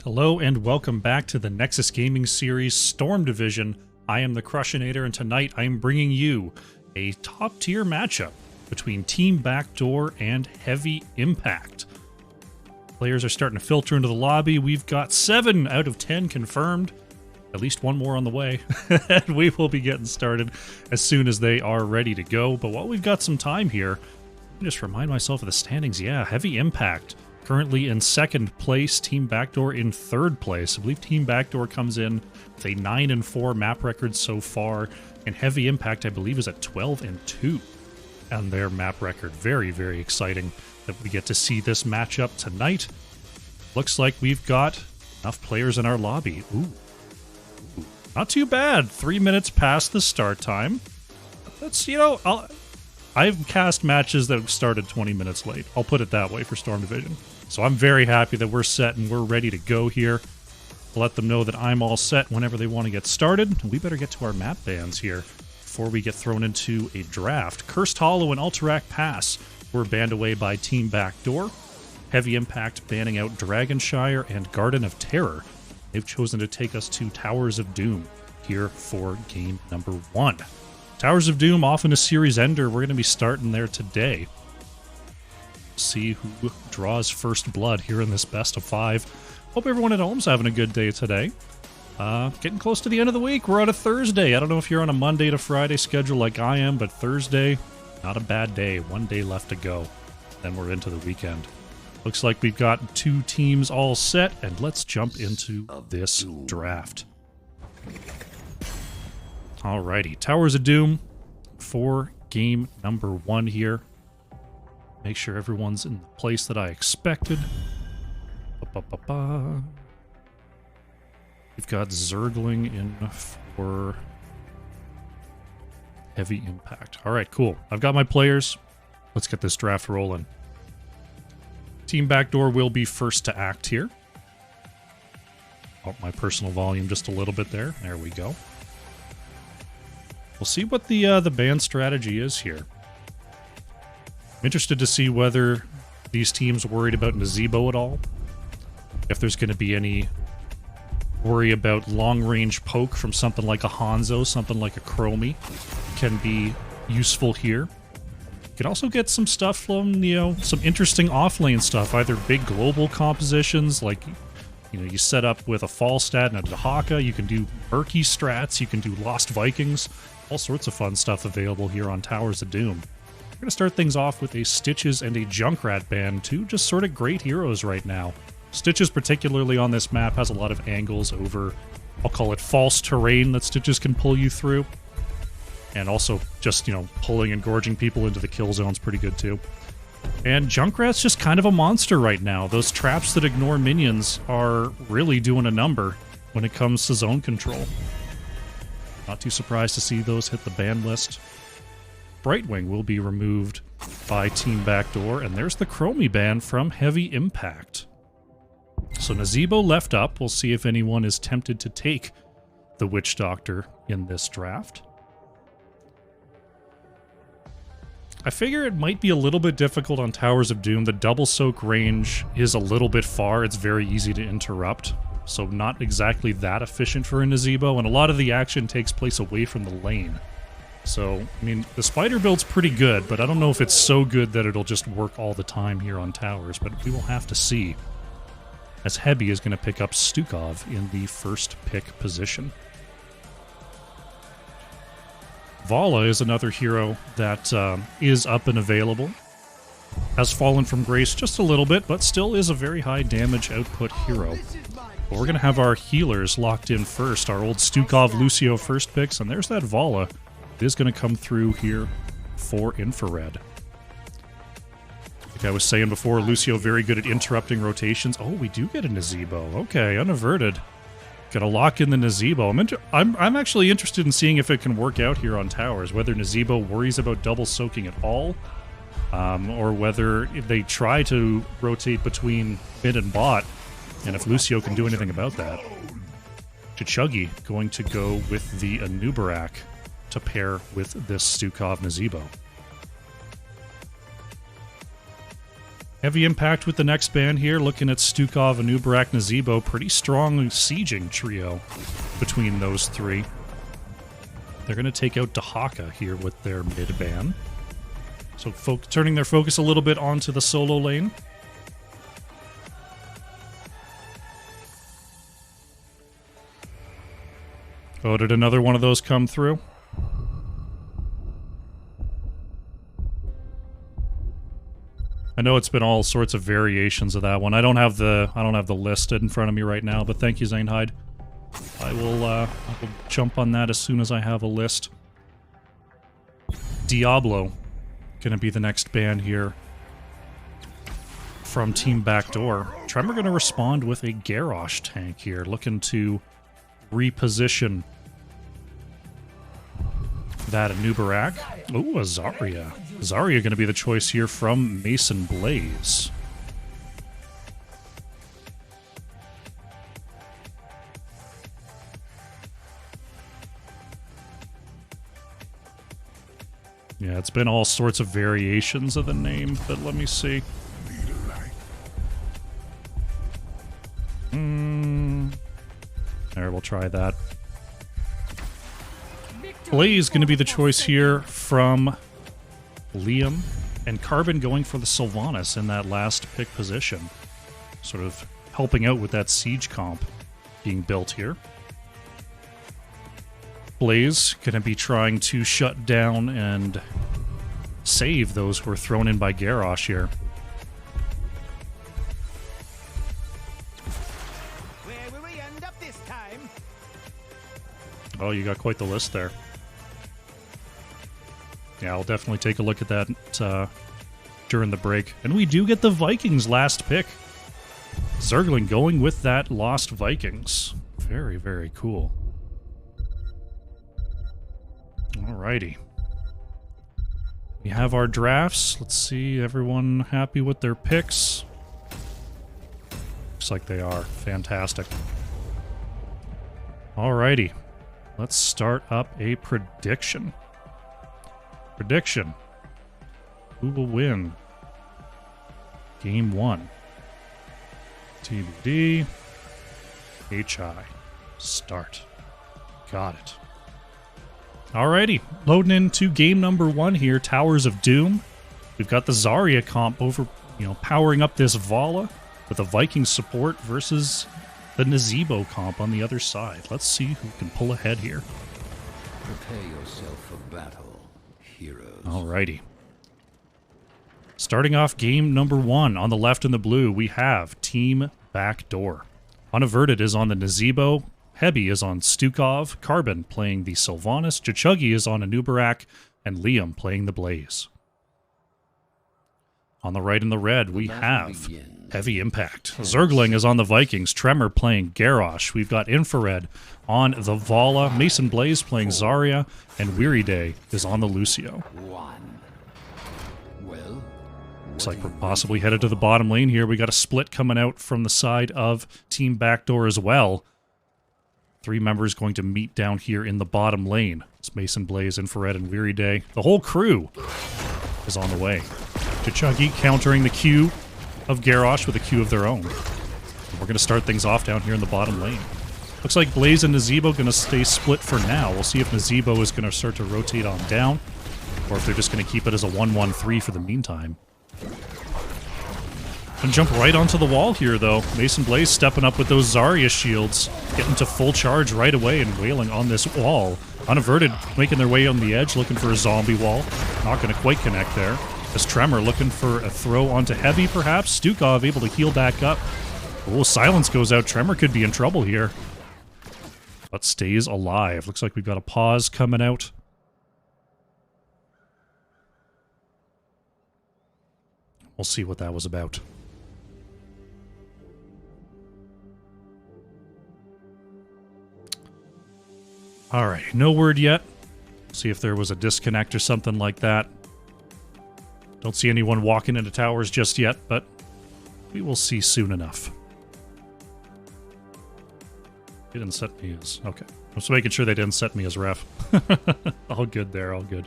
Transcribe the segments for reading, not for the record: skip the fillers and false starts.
Hello and welcome back to the Nexus Gaming series Storm Division. I am the Crushinator, and tonight I am bringing you a top-tier matchup between Team Backdoor and Heavy Impact. Players are starting to filter into the lobby. We've got 7 out of 10 confirmed. At least one more on the way. And we will be getting started as soon as they are ready to go. But while we've got some time here, let me just remind myself of the standings. Yeah, Heavy Impact currently in 2nd place, Team Backdoor in 3rd place. I believe Team Backdoor comes in with a 9-4 map record so far, and Heavy Impact, I believe, is at 12-2 on their map record. Very, very exciting that we get to see this matchup tonight. Looks like we've got enough players in our lobby. Ooh. Not too bad. 3 minutes past the start time. That's, I've cast matches that have started 20 minutes late. I'll put it that way for Storm Division. So I'm very happy that we're set and we're ready to go here. I'll let them know that I'm all set whenever they want to get started. We better get to our map bans here before we get thrown into a draft. Cursed Hollow and Alterac Pass were banned away by Team Backdoor. Heavy Impact banning out Dragonshire and Garden of Terror. They've chosen to take us to Towers of Doom here for game number 1. Towers of Doom, often a series ender. We're going to be starting there today. See who draws first blood here in this best of 5. Hope everyone at home's having a good day today. Getting close to the end of the week. We're on a Thursday. I don't know if you're on a Monday to Friday schedule like I am, but Thursday, not a bad day. 1 day left to go. Then we're into the weekend. Looks like we've got 2 teams all set, and let's jump into this draft. Alrighty, Towers of Doom for game number 1 here. Make sure everyone's in the place that I expected. We've got Zergling in for Heavy Impact. Alright, cool. I've got my players. Let's get this draft rolling. Team Backdoor will be first to act here. Up my personal volume just a little bit there. There we go. We'll see what the ban strategy is here. I'm interested to see whether these teams are worried about Nazebo at all. If there's going to be any worry about long-range poke from something like a Hanzo, something like a Chromie can be useful here. You can also get some stuff from, some interesting off-lane stuff, either big global compositions, like, you set up with a Falstad and a Dahaka, you can do Murky strats, you can do Lost Vikings, all sorts of fun stuff available here on Towers of Doom. We're going to start things off with a Stitches and a Junkrat ban, 2 just sort of great heroes right now. Stitches, particularly on this map, has a lot of angles over, I'll call it false terrain that Stitches can pull you through. And also just, pulling and gorging people into the kill zone's pretty good too. And Junkrat's just kind of a monster right now. Those traps that ignore minions are really doing a number when it comes to zone control. Not too surprised to see those hit the ban list. Brightwing will be removed by Team Backdoor, and there's the Chromie ban from Heavy Impact. So Nazebo left up. We'll see if anyone is tempted to take the Witch Doctor in this draft. I figure it might be a little bit difficult on Towers of Doom. The double soak range is a little bit far. It's very easy to interrupt. So not exactly that efficient for a Nazebo, and a lot of the action takes place away from the lane. So, the spider build's pretty good, but I don't know if it's so good that it'll just work all the time here on Towers, but we will have to see. As Heavy is going to pick up Stukov in the first pick position. Vala is another hero that is up and available. Has fallen from grace just a little bit, but still is a very high damage output hero. But we're going to have our healers locked in first. Our old Stukov Lucio first picks, and there's that Vala. It is going to come through here for Infrared. Like I was saying before, Lucio very good at interrupting rotations. Oh, we do get a Nazebo. Okay, unaverted. Gonna lock in the Nazebo. I'm actually interested in seeing if it can work out here on Towers, whether Nazebo worries about double soaking at all, or whether they try to rotate between mid and bot, and if Lucio can do anything about that. Chichuggy going to go with the Anubarak to pair with this Stukov Nazebo. Heavy impact with the next band here. Looking at Stukov, Anubarak, Nazebo. Pretty strong sieging trio between those three. They're going to take out Dahaka here with their mid band. So turning their focus a little bit onto the solo lane. Oh, did another one of those come through? I know it's been all sorts of variations of that one. I don't have the list in front of me right now, but thank you, Zanehyde. I will jump on that as soon as I have a list. Diablo, gonna be the next ban here from Team Backdoor. Tremor gonna respond with a Garrosh tank here, looking to reposition that Anubarak. Ooh, a Zarya. Zarya going to be the choice here from Mason Blaze. Yeah, it's been all sorts of variations of the name, but let me see. There, we'll try that. Blaze going to be the choice here from Liam, and Carbon going for the Sylvanas in that last pick position. Sort of helping out with that siege comp being built here. Blaze going to be trying to shut down and save those who were thrown in by Garrosh here. Where will we end up this time? Oh, you got quite the list there. Yeah, I'll definitely take a look at that during the break. And we do get the Vikings last pick. Zergling going with that Lost Vikings. Very, very cool. Alrighty. We have our drafts. Let's see, everyone happy with their picks? Looks like they are. Fantastic. Alrighty. Let's start up a prediction. Prediction. Who will win? Game 1. TBD. HI. Start. Got it. Alrighty. Loading into game number 1 here. Towers of Doom. We've got the Zarya comp over, powering up this Vala with the Viking support versus the Nazebo comp on the other side. Let's see who can pull ahead here. Prepare yourself for battle. Heroes. Alrighty. Starting off game number 1, on the left in the blue, we have Team Backdoor. Unaverted is on the Nazebo, Hebi is on Stukov, Carbon playing the Sylvanas, Chichuggy is on Anubarak, and Liam playing the Blaze. On the right in the red, we have Heavy Impact. Zergling is on the Vikings, Tremor playing Garrosh. We've got Infrared on the Vala, Mason Blaze playing Zarya, and Weary Day is on the Lucio. Well, Looks like we're possibly headed to the bottom lane here. We got a split coming out from the side of Team Backdoor as well. 3 members going to meet down here in the bottom lane. It's Mason Blaze, Infrared, and Weary Day. The whole crew is on the way. Chichuggy countering the Q of Garrosh with a Q of their own. And we're going to start things off down here in the bottom lane. Looks like Blaze and Nazebo going to stay split for now. We'll see if Nazebo is going to start to rotate on down, or if they're just going to keep it as a 1-1-3 for the meantime. And jump right onto the wall here, though. Mason Blaze stepping up with those Zarya shields, getting to full charge right away and wailing on this wall. Unaverted making their way on the edge, looking for a zombie wall. Not going to quite connect there. This Tremor looking for a throw onto Heavy, perhaps. Stukov able to heal back up. Oh, silence goes out. Tremor could be in trouble here, but stays alive. Looks like we've got a pause coming out. We'll see what that was about. Alright, no word yet. See if there was a disconnect or something like that. Don't see anyone walking into towers just yet, but we will see soon enough. They didn't set me as... Okay. I'm just making sure they didn't set me as ref. All good there, all good.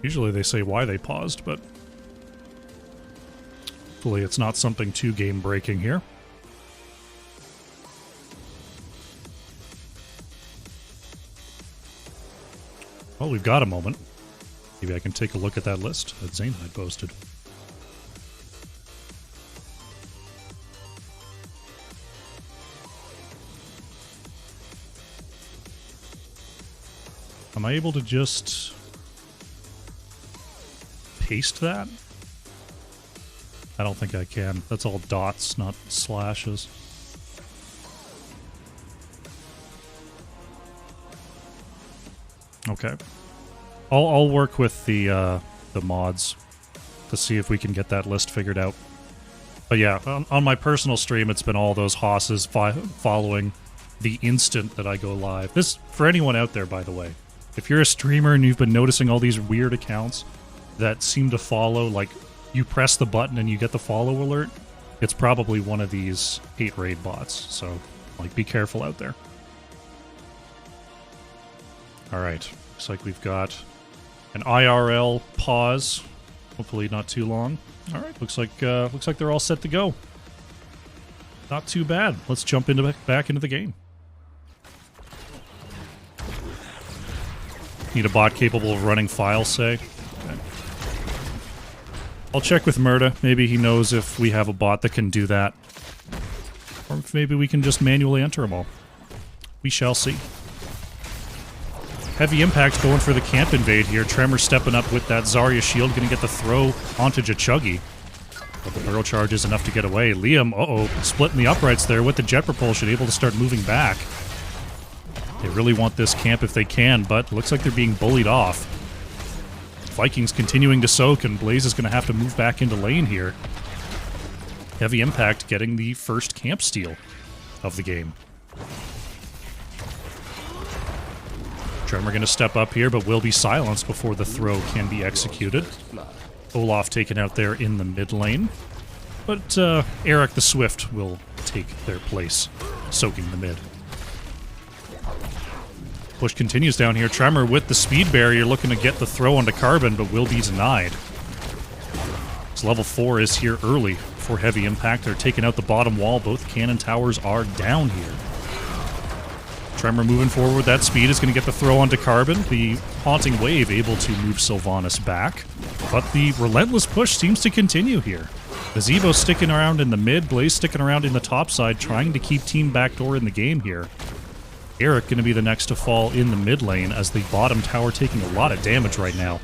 Usually they say why they paused, but hopefully it's not something too game-breaking here. Well, we've got a moment. Maybe I can take a look at that list that Zane had posted. Am I able to just paste that? I don't think I can. That's all dots, not slashes. Okay. I'll work with the mods to see if we can get that list figured out. But yeah, on my personal stream, it's been all those hosses following the instant that I go live. This, for anyone out there, by the way, if you're a streamer and you've been noticing all these weird accounts that seem to follow, like you press the button and you get the follow alert, it's probably one of these hate raid bots. So, like, be careful out there. Alright, looks like we've got an IRL pause. Hopefully not too long. Alright, looks like they're all set to go. Not too bad. Let's jump back into the game. Need a bot capable of running files, say. Okay. I'll check with Murda. Maybe he knows if we have a bot that can do that. Or if maybe we can just manually enter them all. We shall see. Heavy Impact going for the camp invade here. Tremor stepping up with that Zarya shield. Going to get the throw onto Jachuggy. But the barrel charge is enough to get away. Liam, splitting the uprights there with the jet propulsion, able to start moving back. They really want this camp if they can, but looks like they're being bullied off. Vikings continuing to soak, and Blaze is going to have to move back into lane here. Heavy Impact getting the first camp steal of the game. Tremor going to step up here, but will be silenced before the throw can be executed. Olaf taken out there in the mid lane. But Eric the Swift will take their place, soaking the mid. Push continues down here. Tremor with the speed barrier looking to get the throw onto Carbon, but will be denied. So level 4 is here early for Heavy Impact. They're taking out the bottom wall. Both cannon towers are down here. Tremor moving forward with that speed is going to get the throw onto Carbon. The Haunting Wave able to move Sylvanas back. But the relentless push seems to continue here. Gazebo sticking around in the mid, Blaze sticking around in the top side, trying to keep Team Backdoor in the game here. Eric going to be the next to fall in the mid lane as the bottom tower taking a lot of damage right now.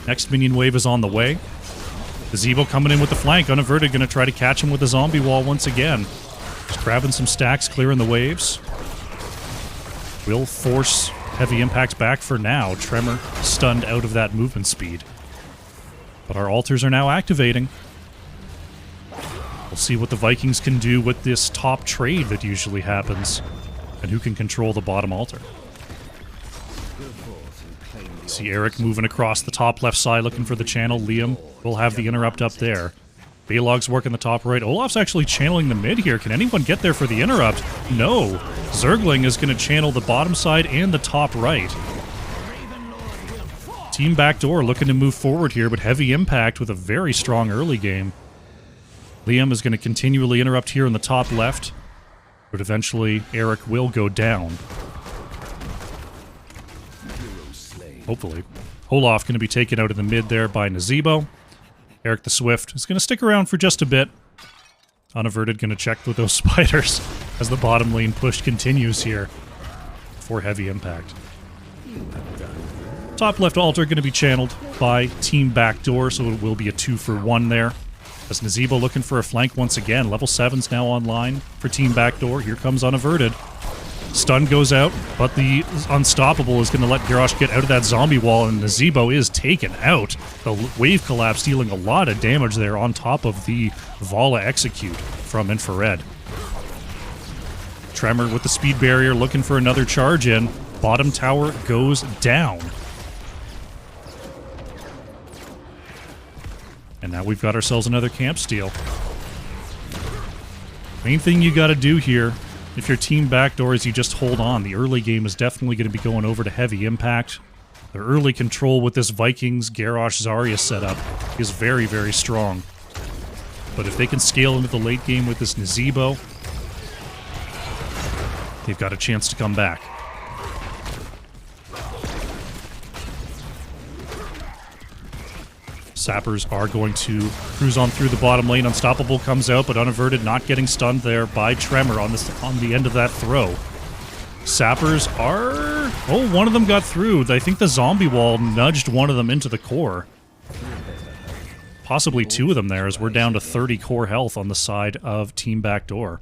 Next minion wave is on the way. Gazebo coming in with the flank, unaverted, going to try to catch him with the zombie wall once again. Just grabbing some stacks, clearing the waves. Will force Heavy Impact back for now. Tremor stunned out of that movement speed. But our altars are now activating. We'll see what the Vikings can do with this top trade that usually happens. And who can control the bottom altar. See Eric moving across the top left side looking for the channel. Liam will have the interrupt up there. Balog's working the top right. Olaf's actually channeling the mid here. Can anyone get there for the interrupt? No. Zergling is going to channel the bottom side and the top right. Team Backdoor looking to move forward here, but Heavy Impact with a very strong early game. Liam is going to continually interrupt here in the top left. But eventually, Eric will go down. Hopefully. Olaf going to be taken out in the mid there by Nazebo. Eric the Swift is going to stick around for just a bit. Unaverted going to check with those spiders as the bottom lane push continues here for Heavy Impact. Top left altar going to be channeled by Team Backdoor, so it will be a 2-for-1 there. As Nazebo looking for a flank once again. Level 7's now online for Team Backdoor. Here comes Unaverted. Stun goes out, but the Unstoppable is going to let Garrosh get out of that zombie wall, and Nazebo is taken out. The wave collapse dealing a lot of damage there on top of the Vala execute from Infrared. Tremor with the speed barrier looking for another charge in. Bottom tower goes down. And now we've got ourselves another camp steal. Main thing you got to do here, if you're Team Backdoor, is you just hold on. The early game is definitely going to be going over to Heavy Impact. Their early control with this Vikings Garrosh Zarya setup is very, very strong. But if they can scale into the late game with this Nazebo, they've got a chance to come back. Sappers are going to cruise on through the bottom lane. Unstoppable comes out, but Unaverted not getting stunned there by Tremor on the end of that throw. Sappers are... Oh, one of them got through. I think the zombie wall nudged one of them into the core. Possibly two of them there, as we're down to 30 core health on the side of Team Backdoor.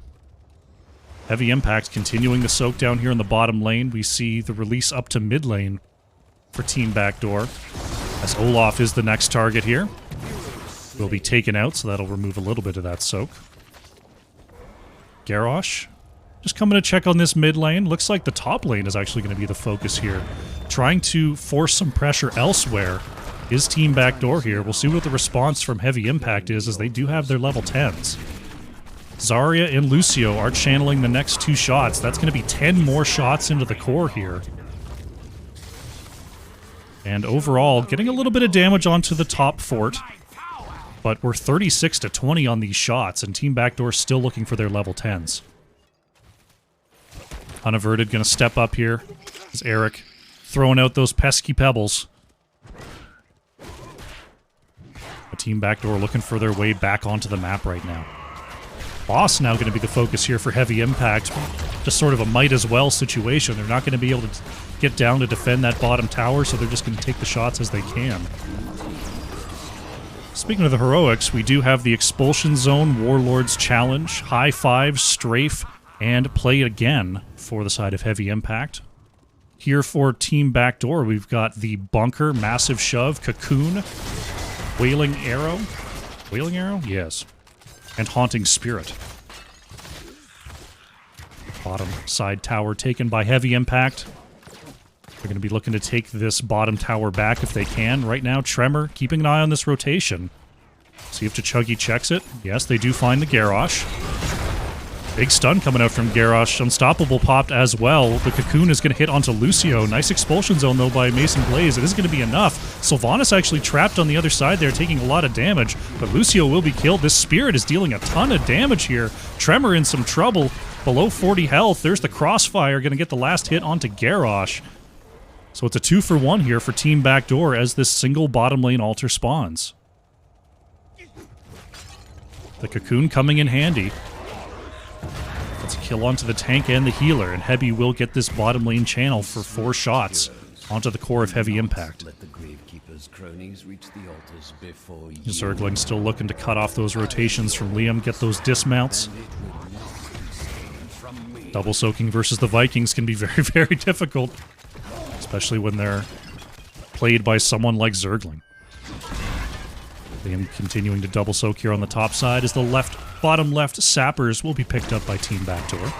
Heavy Impact continuing the soak down here in the bottom lane. We see the release up to mid lane for Team Backdoor, as Olaf is the next target here. Will be taken out, so that'll remove a little bit of that soak. Garrosh just coming to check on this mid lane. Looks like the top lane is actually going to be the focus here. Trying to force some pressure elsewhere is Team Backdoor here. We'll see what the response from Heavy Impact is, as they do have their level 10s. Zarya and Lucio are channeling the next two shots. That's going to be 10 more shots into the core here. And overall, getting a little bit of damage onto the top fort. But we're 36 to 20 on these shots, and Team Backdoor still looking for their level 10s. Unaverted going to step up here. As Eric throwing out those pesky pebbles. The Team Backdoor looking for their way back onto the map right now. Boss now going to be the focus here for Heavy Impact. Just sort of a might as well situation. They're not going to be able to get down to defend that bottom tower, so they're just going to take the shots as they can. Speaking of the heroics, we do have the Expulsion Zone Warlords Challenge, High Five, Strafe, and Play Again for the side of Heavy Impact. Here for Team Backdoor, we've got the Bunker, Massive Shove, Cocoon, Wailing Arrow. Wailing Arrow? Yes. And Haunting Spirit. Bottom side tower taken by Heavy Impact. They're going to be looking to take this bottom tower back if they can. Right now, Tremor keeping an eye on this rotation. See if Chuggy checks it. Yes, they do find the Garrosh. Big stun coming out from Garrosh. Unstoppable popped as well. The Cocoon is going to hit onto Lucio. Nice expulsion zone, though, by Mason Blaze. It isn't going to be enough. Sylvanas actually trapped on the other side there, taking a lot of damage. But Lucio will be killed. This Spirit is dealing a ton of damage here. Tremor in some trouble. Below 40 health. There's the Crossfire. Going to get the last hit onto Garrosh. So it's a 2-for-1 here for Team Backdoor as this single bottom lane altar spawns. The Cocoon coming in handy. Let's kill onto the tank and the healer, and Heavy will get this bottom lane channel for 4 shots onto the core of Heavy Impact. Zergling still looking to cut off those rotations from Liam, get those dismounts. Double soaking versus the Vikings can be very, very difficult, especially when they're played by someone like Zergling. Liam continuing to double soak here on the top side as the bottom left Sappers will be picked up by Team Backdoor.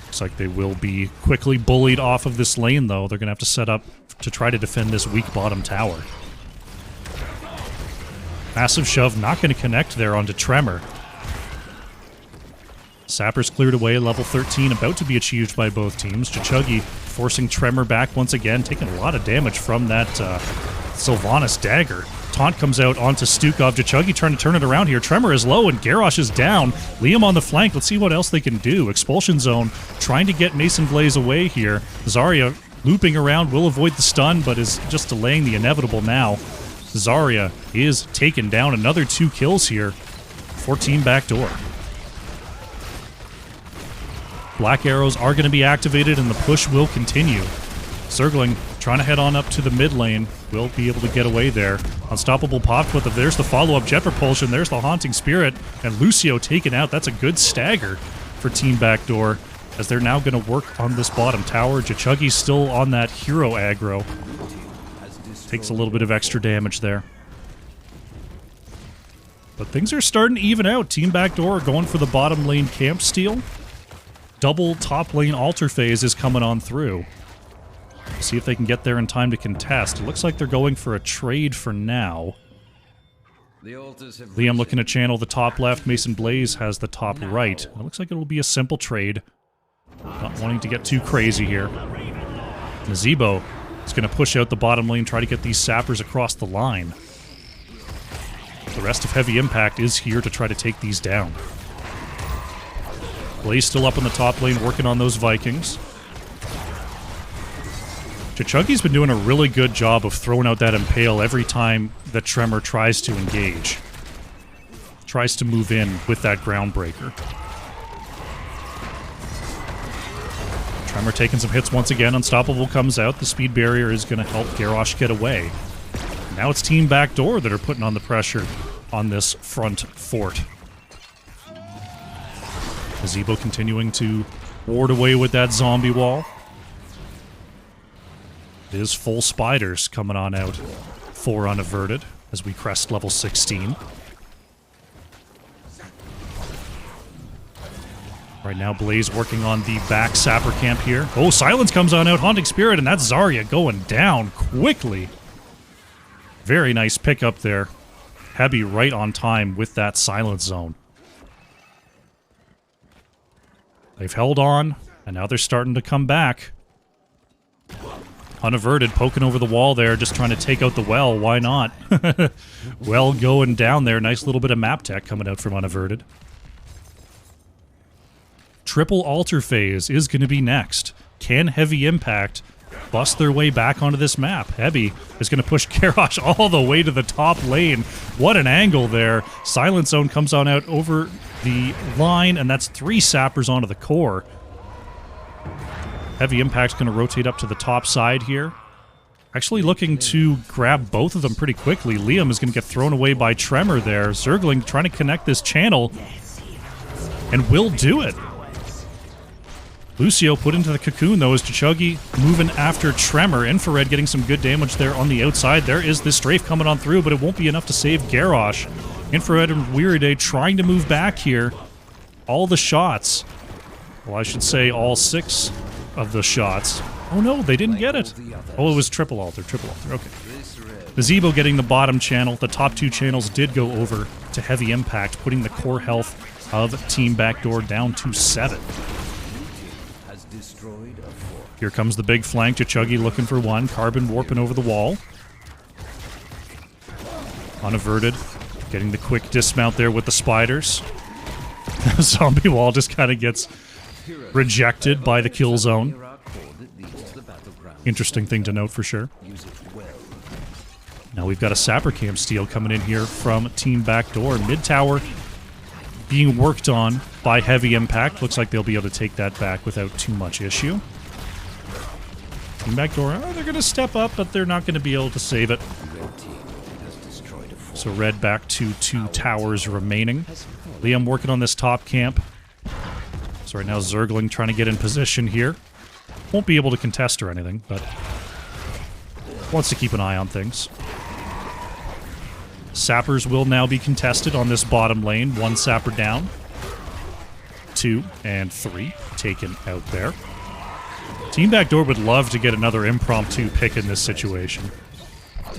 Looks like they will be quickly bullied off of this lane, though. They're going to have to set up to try to defend this weak bottom tower. Massive Shove not going to connect there onto Tremor. Sappers cleared away, level 13 about to be achieved by both teams. Chuggy forcing Tremor back once again, taking a lot of damage from that Sylvanas dagger. Taunt comes out onto Stukov. Chuggy trying to turn it around here. Tremor is low and Garrosh is down. Liam on the flank. Let's see what else they can do. Expulsion Zone trying to get Mason Blaze away here. Zarya looping around, will avoid the stun, but is just delaying the inevitable now. Zarya is taken down. Another 2 kills here for Team Backdoor. Black arrows are going to be activated and the push will continue. Zergling trying to head on up to the mid lane. Will be able to get away there. Unstoppable popped with there's the follow-up jet propulsion. There's the Haunting Spirit. And Lucio taken out. That's a good stagger for Team Backdoor, as they're now going to work on this bottom tower. Chuggy's still on that hero aggro. Takes a little bit of extra damage there. But things are starting to even out. Team Backdoor are going for the bottom lane camp steal. Double top lane altar phase is coming on through. See if they can get there in time to contest. It looks like they're going for a trade for now. Liam looking to channel the top left. Mason Blaze has the top right. It looks like it'll be a simple trade. Not wanting to get too crazy here. Nazebo is going to push out the bottom lane, try to get these sappers across the line. The rest of Heavy Impact is here to try to take these down. Blaze still up in the top lane, working on those Vikings. Chuggy's been doing a really good job of throwing out that Impale every time that Tremor tries to engage. Tries to move in with that Groundbreaker. Tremor taking some hits once again. Unstoppable comes out. The speed barrier is going to help Garrosh get away. Now it's Team Backdoor that are putting on the pressure on this front fort. Nazebo continuing to ward away with that zombie wall. It is full spiders coming on out for Unaverted as we crest level 16. Right now, Blaze working on the back sapper camp here. Oh, Silence comes on out, Haunting Spirit, and that's Zarya going down quickly. Very nice pickup there. Heavy right on time with that Silence Zone. They've held on, and now they're starting to come back. Unaverted poking over the wall there, just trying to take out the well. Why not? Well going down there. Nice little bit of map tech coming out from Unaverted. Triple Altar Phase is going to be next. Can Heavy Impact bust their way back onto this map? Heavy is going to push Garrosh all the way to the top lane. What an angle there. Silent Zone comes on out over the line, and that's 3 sappers onto the core. Heavy Impact's going to rotate up to the top side here. Actually looking to grab both of them pretty quickly. Liam is going to get thrown away by Tremor there. Zergling trying to connect this channel, and will do it. Lucio put into the cocoon, though, as Chuggy moving after Tremor. Infrared getting some good damage there on the outside. There is this strafe coming on through, but it won't be enough to save Garrosh. Infrared and Weary trying to move back here. All the shots. Well, I should say all 6 of the shots. Oh no, they didn't get it. Oh, it was triple altar, okay. Nazebo getting the bottom channel. The top 2 channels did go over to Heavy Impact, putting the core health of Team Backdoor down to 7. Here comes the big flank. Chuggy looking for one. Carbon warping over the wall. Unaverted. Getting the quick dismount there with the spiders. Zombie wall just kind of gets rejected by the kill zone. Interesting thing to note for sure. Now we've got a Sapper Camp steal coming in here from Team Backdoor. Mid tower being worked on by Heavy Impact. Looks like they'll be able to take that back without too much issue. Team Backdoor, they're going to step up, but they're not going to be able to save it. So Red back to 2 towers remaining. Liam working on this top camp. So right now Zergling trying to get in position here. Won't be able to contest or anything, but wants to keep an eye on things. Sappers will now be contested on this bottom lane. 1 sapper down. 2 and 3 taken out there. Team Backdoor would love to get another impromptu pick in this situation.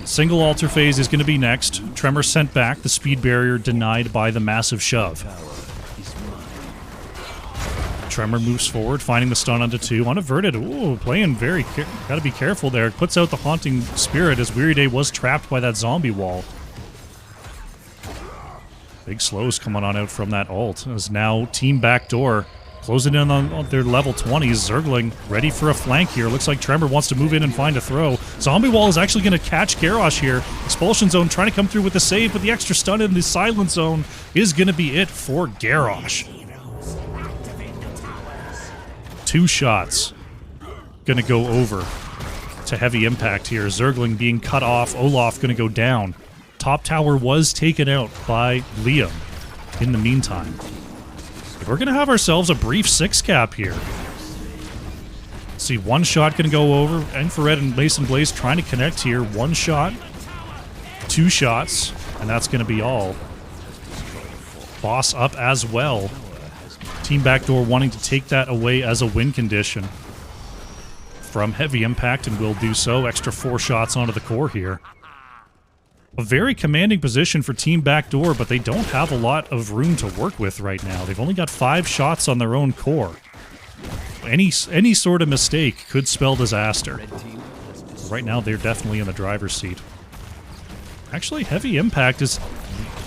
Single altar phase is going to be next. Tremor sent back. The speed barrier denied by the massive shove. Tremor moves forward, finding the stun onto 2. Unaverted. Ooh, playing very... Gotta be careful there. Puts out the Haunting Spirit as Weary Day was trapped by that zombie wall. Big slows coming on out from that ult. As now Team Backdoor closing in on their level 20s. Zergling ready for a flank here. Looks like Tremor wants to move in and find a throw. Zombie wall is actually going to catch Garrosh here. Expulsion Zone trying to come through with the save, but the extra stun in the Silent Zone is going to be it for Garrosh. 2 shots. Going to go over to Heavy Impact here. Zergling being cut off. Olaf going to go down. Top tower was taken out by Liam in the meantime. We're going to have ourselves a brief 6 cap here. See, 1 shot going to go over. Infrared and Mason Blaze trying to connect here. 1 shot. 2 shots. And that's going to be all. Boss up as well. Team Backdoor wanting to take that away as a win condition from Heavy Impact, and will do so. Extra 4 shots onto the core here. A very commanding position for Team Backdoor, but they don't have a lot of room to work with right now. They've only got 5 shots on their own core. Any sort of mistake could spell disaster. Right now, they're definitely in the driver's seat. Actually, Heavy Impact is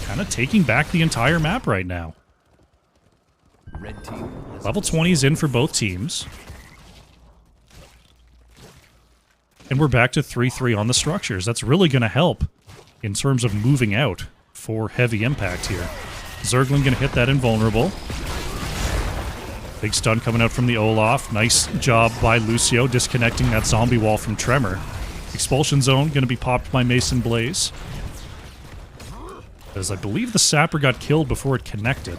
kind of taking back the entire map right now. Level 20 is in for both teams. And we're back to 3-3 on the structures. That's really going to help in terms of moving out for Heavy Impact here. Zergling going to hit that invulnerable. Big stun coming out from the Olaf. Nice job by Lucio disconnecting that zombie wall from Tremor. Expulsion zone going to be popped by Mason Blaze. As I believe the Sapper got killed before it connected.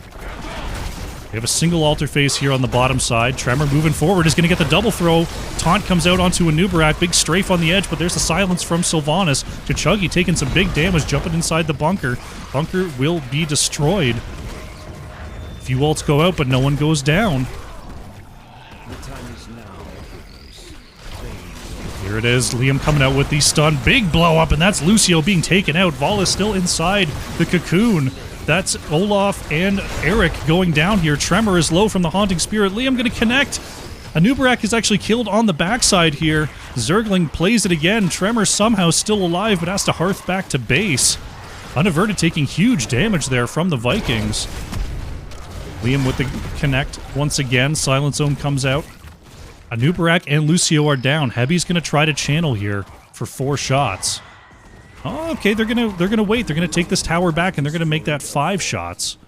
We have a single altar phase here on the bottom side. Tremor moving forward is going to get the double throw. Taunt comes out onto a Nubarak. Big strafe on the edge, but there's the silence from Sylvanas. Chuggy taking some big damage, jumping inside the bunker. Bunker will be destroyed. Few ults go out, but no one goes down. Here it is, Liam coming out with the stun. Big blow up, and that's Lucio being taken out. Vol is still inside the cocoon. That's Olaf and Eric going down here. Tremor is low from the Haunting Spirit. Liam going to connect. Anubarak is actually killed on the backside here. Zergling plays it again. Tremor somehow still alive, but has to hearth back to base. Unaverted taking huge damage there from the Vikings. Liam with the connect once again. Silent Zone comes out. Anubarak and Lucio are down. Heavy's going to try to channel here for 4 shots. Oh, okay, they're gonna wait. They're gonna take this tower back, and they're gonna make that 5 shots.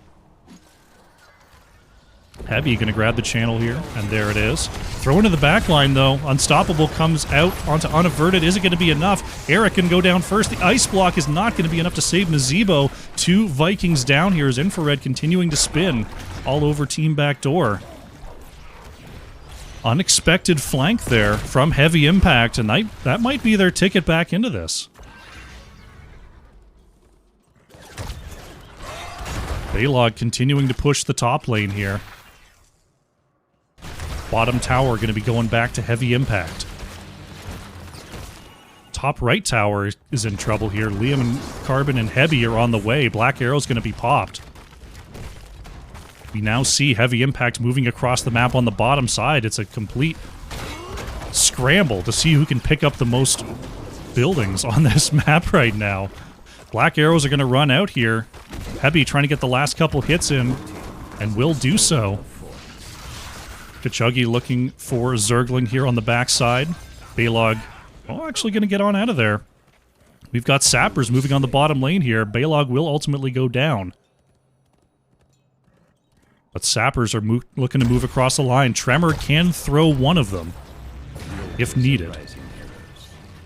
Heavy gonna grab the channel here, and there it is. Throw into the back line, though. Unstoppable comes out onto Unaverted. Is it gonna be enough? Eric can go down first. The ice block is not gonna be enough to save Nazebo. 2 Vikings down here as Infrared continuing to spin all over Team Backdoor. Unexpected flank there from Heavy Impact, and that might be their ticket back into this. Balog continuing to push the top lane here. Bottom tower going to be going back to Heavy Impact. Top right tower is in trouble here. Liam and Carbon and Heavy are on the way. Black Arrow's going to be popped. We now see Heavy Impact moving across the map on the bottom side. It's a complete scramble to see who can pick up the most buildings on this map right now. Black Arrows are going to run out here. Heavy trying to get the last couple hits in, and will do so. Kachuggy looking for Zergling here on the backside. Balog, actually going to get on out of there. We've got Sappers moving on the bottom lane here. Balog will ultimately go down. But Sappers are looking to move across the line. Tremor can throw one of them, if needed.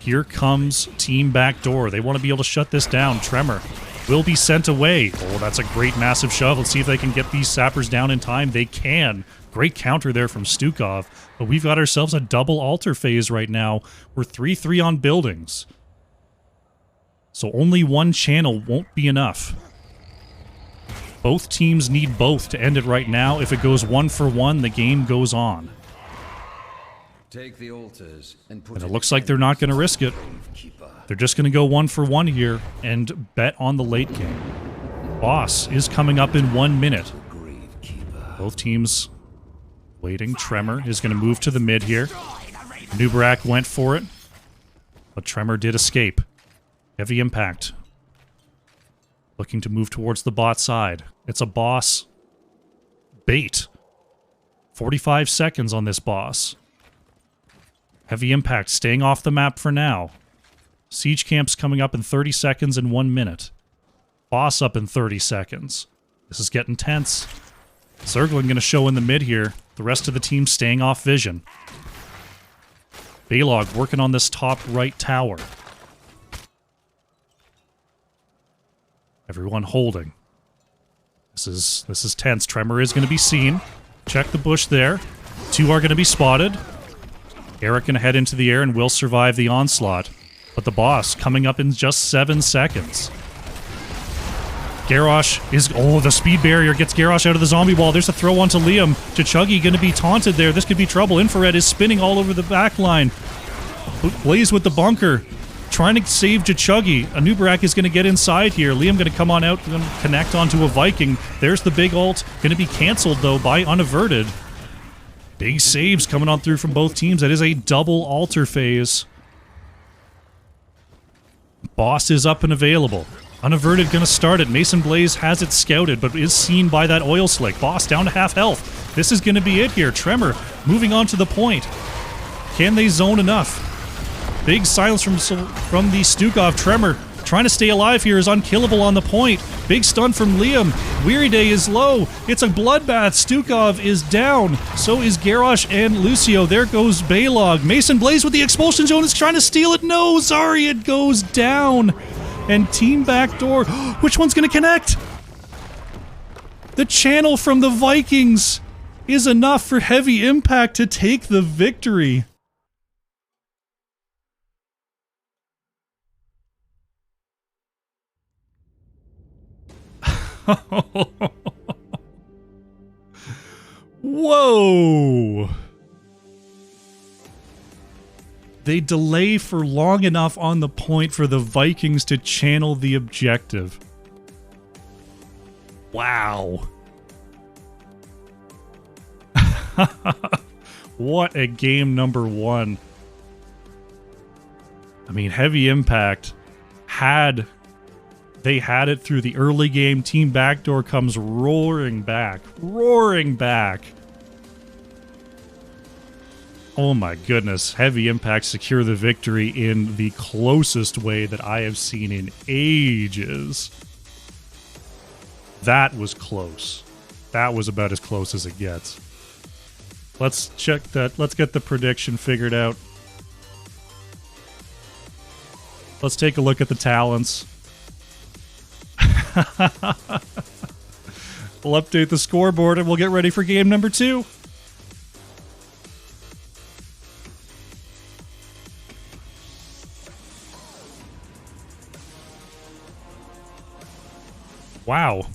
Here comes Team Backdoor. They want to be able to shut this down. Tremor will be sent away. Oh, that's a great massive shove. Let's see if they can get these Sappers down in time. They can. Great counter there from Stukov. But we've got ourselves a double altar phase right now. We're 3-3 on buildings. So only one channel won't be enough. Both teams need both to end it right now. If it goes 1 for 1, the game goes on. Take the altars and it looks like they're not going to risk it. They're just going to go 1 for 1 here and bet on the late game. Boss is coming up in 1 minute. Both teams waiting. Tremor is going to move to the mid here. Nubarak went for it, but Tremor did escape. Heavy Impact looking to move towards the bot side. It's a boss bait. 45 seconds on this boss. Heavy Impact staying off the map for now. Siege Camp's coming up in 30 seconds and 1 minute. Boss up in 30 seconds. This is getting tense. Zergling going to show in the mid here. The rest of the team staying off vision. Balog working on this top right tower. Everyone holding. This is tense. Tremor is going to be seen. Check the bush there. 2 are going to be spotted. Eric going to head into the air and will survive the onslaught. But the boss coming up in just 7 seconds. Garrosh is... Oh, the speed barrier gets Garrosh out of the zombie wall. There's a throw onto Liam. Chuggy going to be taunted there. This could be trouble. Infrared is spinning all over the back line. Blaze with the bunker. Trying to save Chuggy. Anubarak is going to get inside here. Liam going to come on out and connect onto a Viking. There's the big ult. Going to be cancelled, though, by Unaverted. Big saves coming on through from both teams. That is a double altar phase. Boss is up and available. Unaverted gonna start it. Mason Blaze has it scouted, but is seen by that oil slick. Boss down to half health. This is gonna be it here. Tremor moving on to the point. Can they zone enough? Big silence from the Stukov. Tremor trying to stay alive here is unkillable on the point. Big stun from Liam. Weary Day is low. It's a bloodbath. Stukov is down. So is Garrosh and Lucio. There goes Baylog. Mason Blaze with the expulsion zone is trying to steal it. No, sorry, it goes down. And Team Backdoor. Which one's going to connect? The channel from the Vikings is enough for Heavy Impact to take the victory. Whoa! They delay for long enough on the point for the Vikings to channel the objective. Wow. What a game number one. I mean, Heavy Impact had... They had it through the early game. Team Backdoor comes roaring back. Roaring back. Oh my goodness. Heavy Impact secure the victory in the closest way that I have seen in ages. That was close. That was about as close as it gets. Let's check that. Let's get the prediction figured out. Let's take a look at the talents. We'll update the scoreboard and we'll get ready for game number 2. Wow.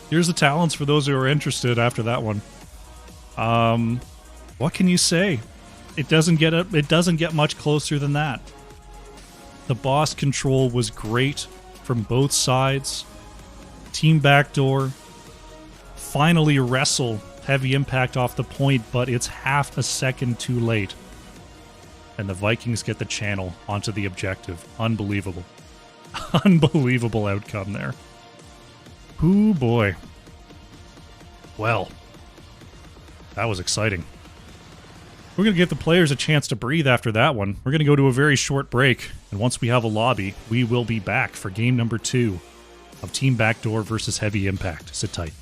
Here's the talents for those who are interested after that one. What can you say? It doesn't get much closer than that. The boss control was great from both sides. Team Backdoor finally wrestle Heavy Impact off the point, but it's half a second too late. And the Vikings get the channel onto the objective. Unbelievable. Unbelievable outcome there. Ooh boy. Well, that was exciting. We're going to give the players a chance to breathe after that one. We're going to go to a very short break, and once we have a lobby, we will be back for game number 2 of Team Backdoor versus Heavy Impact. Sit tight.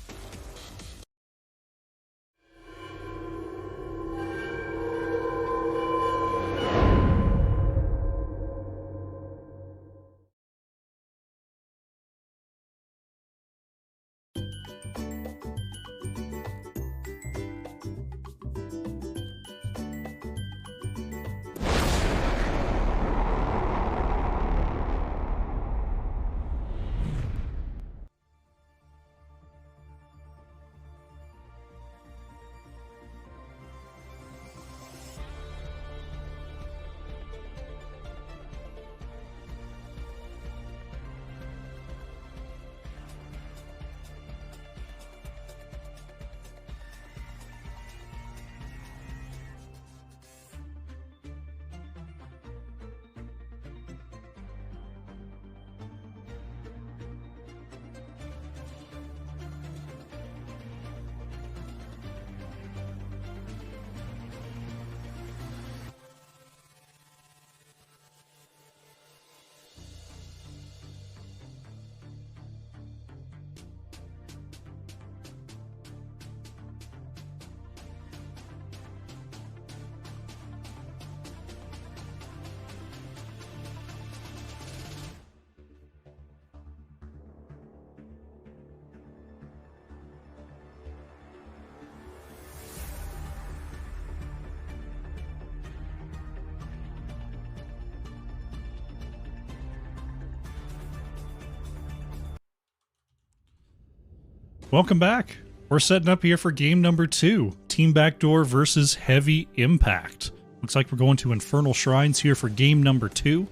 Welcome back. We're setting up here for game number 2. Team Backdoor versus Heavy Impact. Looks like we're going to Infernal Shrines here for game number 2.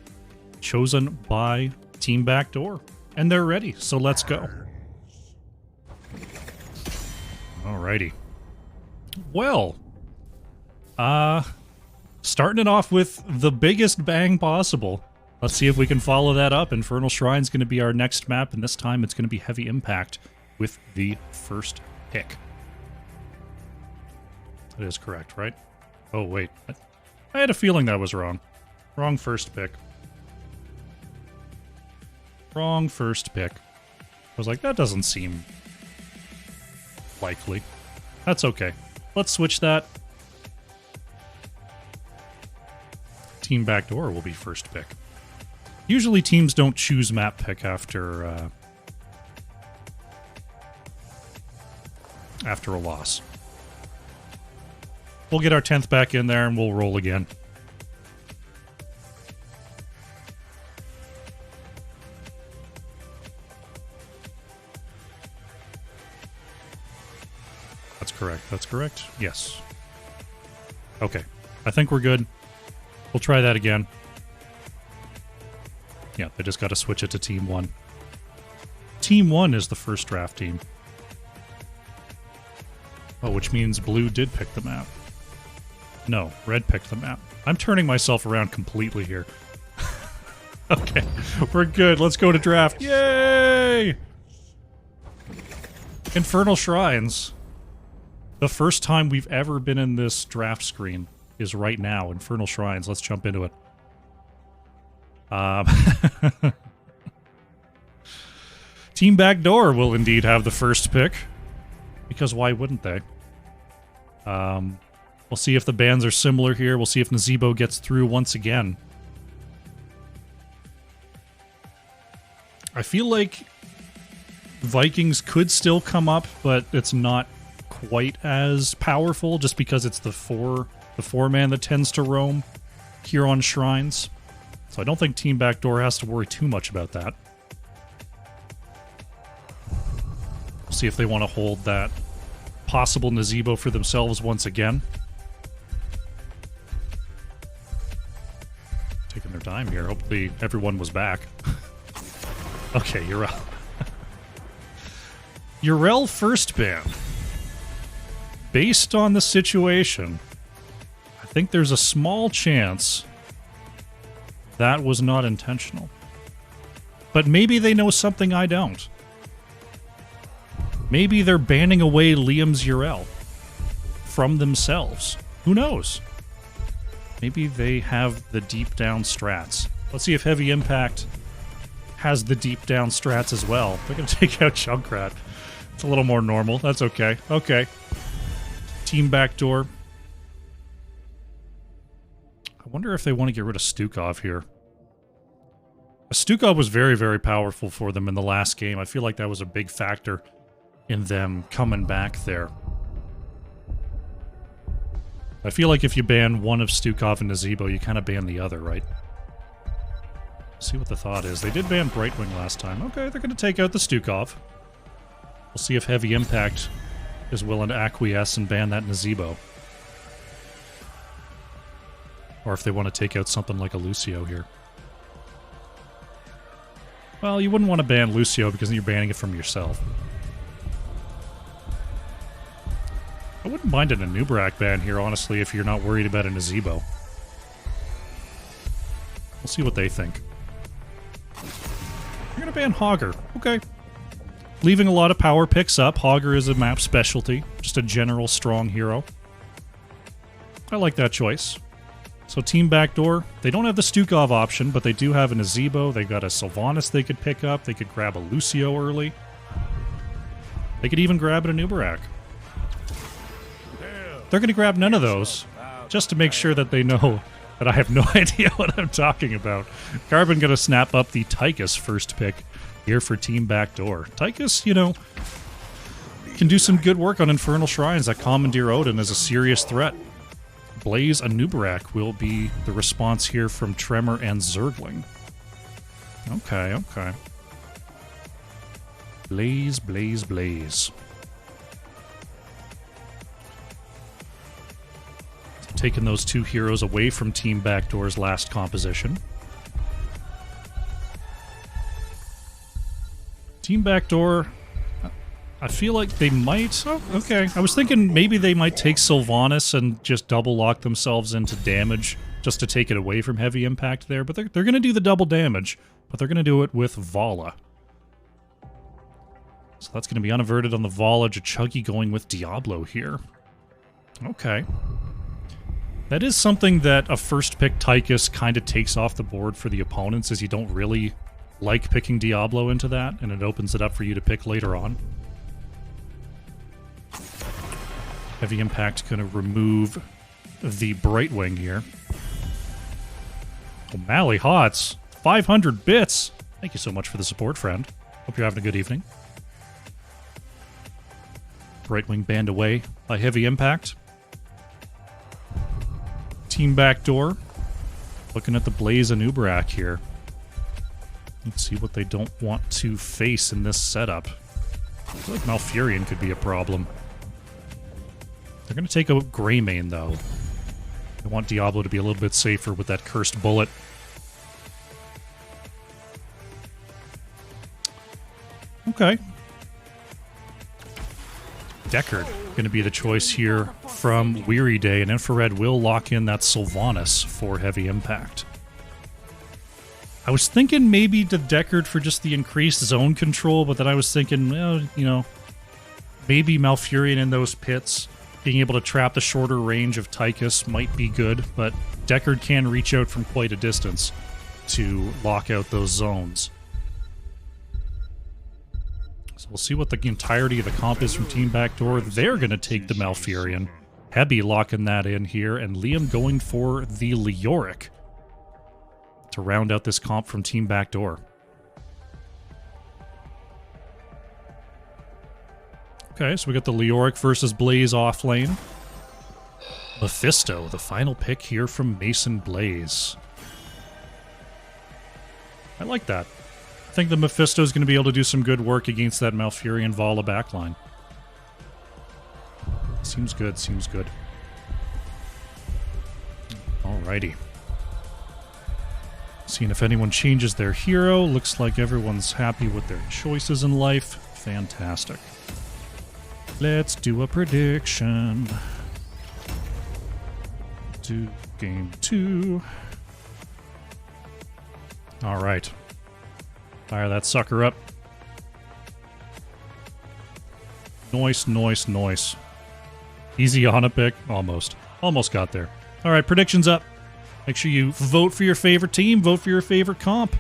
Chosen by Team Backdoor. And they're ready, so let's go. Alrighty. Well, starting it off with the biggest bang possible. Let's see if we can follow that up. Infernal Shrine's going to be our next map, and this time it's going to be Heavy Impact with the first pick. That is correct, right? Oh, wait. I had a feeling that was wrong. Wrong first pick. Wrong first pick. I was like, that doesn't seem likely. That's okay. Let's switch that. Team Backdoor will be first pick. Usually teams don't choose map pick after a loss. We'll get our 10th back in there and we'll roll again. That's correct. That's correct. Yes. Okay. I think we're good. We'll try that again. Yeah, they just got to switch it to Team 1. Team 1 is the first draft team. Oh, which means blue did pick the map. No, red picked the map. I'm turning myself around completely here. Okay, we're good. Let's go to draft. Yay! Infernal Shrines. The first time we've ever been in this draft screen is right now. Infernal Shrines. Let's jump into it. Team Backdoor will indeed have the first pick. Because why wouldn't they? We'll see if the bands are similar here. We'll see if Nazebo gets through once again. I feel like Vikings could still come up, but it's not quite as powerful just because it's the four-man that tends to roam here on Shrines. So I don't think Team Backdoor has to worry too much about that. We'll see if they want to hold that possible Nazebo for themselves once again. Taking their time here. Hopefully everyone was back. Okay, Urel. Urel first ban. Based on the situation, I think there's a small chance that was not intentional. But maybe they know something I don't. Maybe they're banning away Liam's Urel from themselves. Who knows? Maybe they have the deep down strats. Let's see if Heavy Impact has the deep down strats as well. They're going to take out Junkrat. It's a little more normal. That's okay. Okay. Team Backdoor. I wonder if they want to get rid of Stukov here. Stukov was very, very powerful for them in the last game. I feel like that was a big factor in them coming back there. I feel like if you ban one of Stukov and Nazebo, you kind of ban the other, right? See what the thought is. They did ban Brightwing last time. Okay, they're going to take out the Stukov. We'll see if Heavy Impact is willing to acquiesce and ban that Nazebo. Or if they want to take out something like a Lucio here. Well, you wouldn't want to ban Lucio because then you're banning it from yourself. I wouldn't mind an Anubarak ban here, honestly, if you're not worried about a Nazebo. We'll see what they think. You're going to ban Hogger. Okay. Leaving a lot of power picks up. Hogger is a map specialty. Just a general strong hero. I like that choice. So Team Backdoor, they don't have the Stukov option, but they do have a Nazebo. They've got a Sylvanas they could pick up. They could grab a Lucio early. They could even grab an Anubarak. They're going to grab none of those, just to make sure that they know that I have no idea what I'm talking about. Carbon going to snap up the Tychus first pick here for Team Backdoor. Tychus, you know, can do some good work on Infernal Shrines. That Commandeer Odin is a serious threat. Blaze Anubarak will be the response here from Tremor and Zergling. Okay, okay. Blaze, Blaze, Blaze. Taking those two heroes away from Team Backdoor's last composition. Team Backdoor, I feel like they might... Oh, okay. I was thinking maybe they might take Sylvanas and just double lock themselves into damage just to take it away from heavy impact there. But they're going to do the double damage, but they're going to do it with Vala. So that's going to be unaverted on the Vala. Chuggy going with Diablo here. Okay. That is something that a first pick Tychus kind of takes off the board for the opponents, is you don't really like picking Diablo into that, and it opens it up for you to pick later on. Heavy Impact going to remove the Brightwing here. O'Malley Hots, 500 bits. Thank you so much for the support, friend. Hope you're having a good evening. Brightwing banned away by Heavy Impact. Team Backdoor. Looking at the Blaze and Ubrak here. Let's see what they don't want to face in this setup. I feel like Malfurion could be a problem. They're going to take a Greymane, though. I want Diablo to be a little bit safer with that Cursed Bullet. Okay. Deckard going to be the choice here from Weary Day, and Infrared will lock in that Sylvanas for Heavy Impact. I was thinking maybe the Deckard for just the increased zone control, but then I was thinking, well, you know, maybe Malfurion in those pits, being able to trap the shorter range of Tychus might be good, but Deckard can reach out from quite a distance to lock out those zones. So we'll see what the entirety of the comp is from Team Backdoor. They're going to take the Malfurion. Hebby locking that in here, and Liam going for the Leoric to round out this comp from Team Backdoor. Okay, so we got the Leoric versus Blaze off lane. Mephisto, the final pick here from Mason Blaze. I like that. I think the Mephisto is going to be able to do some good work against that Malfurion Vala backline. Seems good, seems good. Alrighty. Seeing if anyone changes their hero. Looks like everyone's happy with their choices in life. Fantastic. Let's do a prediction. To game 2. Alright. Fire that sucker up. Noise, noise, noise. Easy on a pick. Almost. Almost got there. Alright, predictions up. Make sure you vote for your favorite team. Vote for your favorite comp.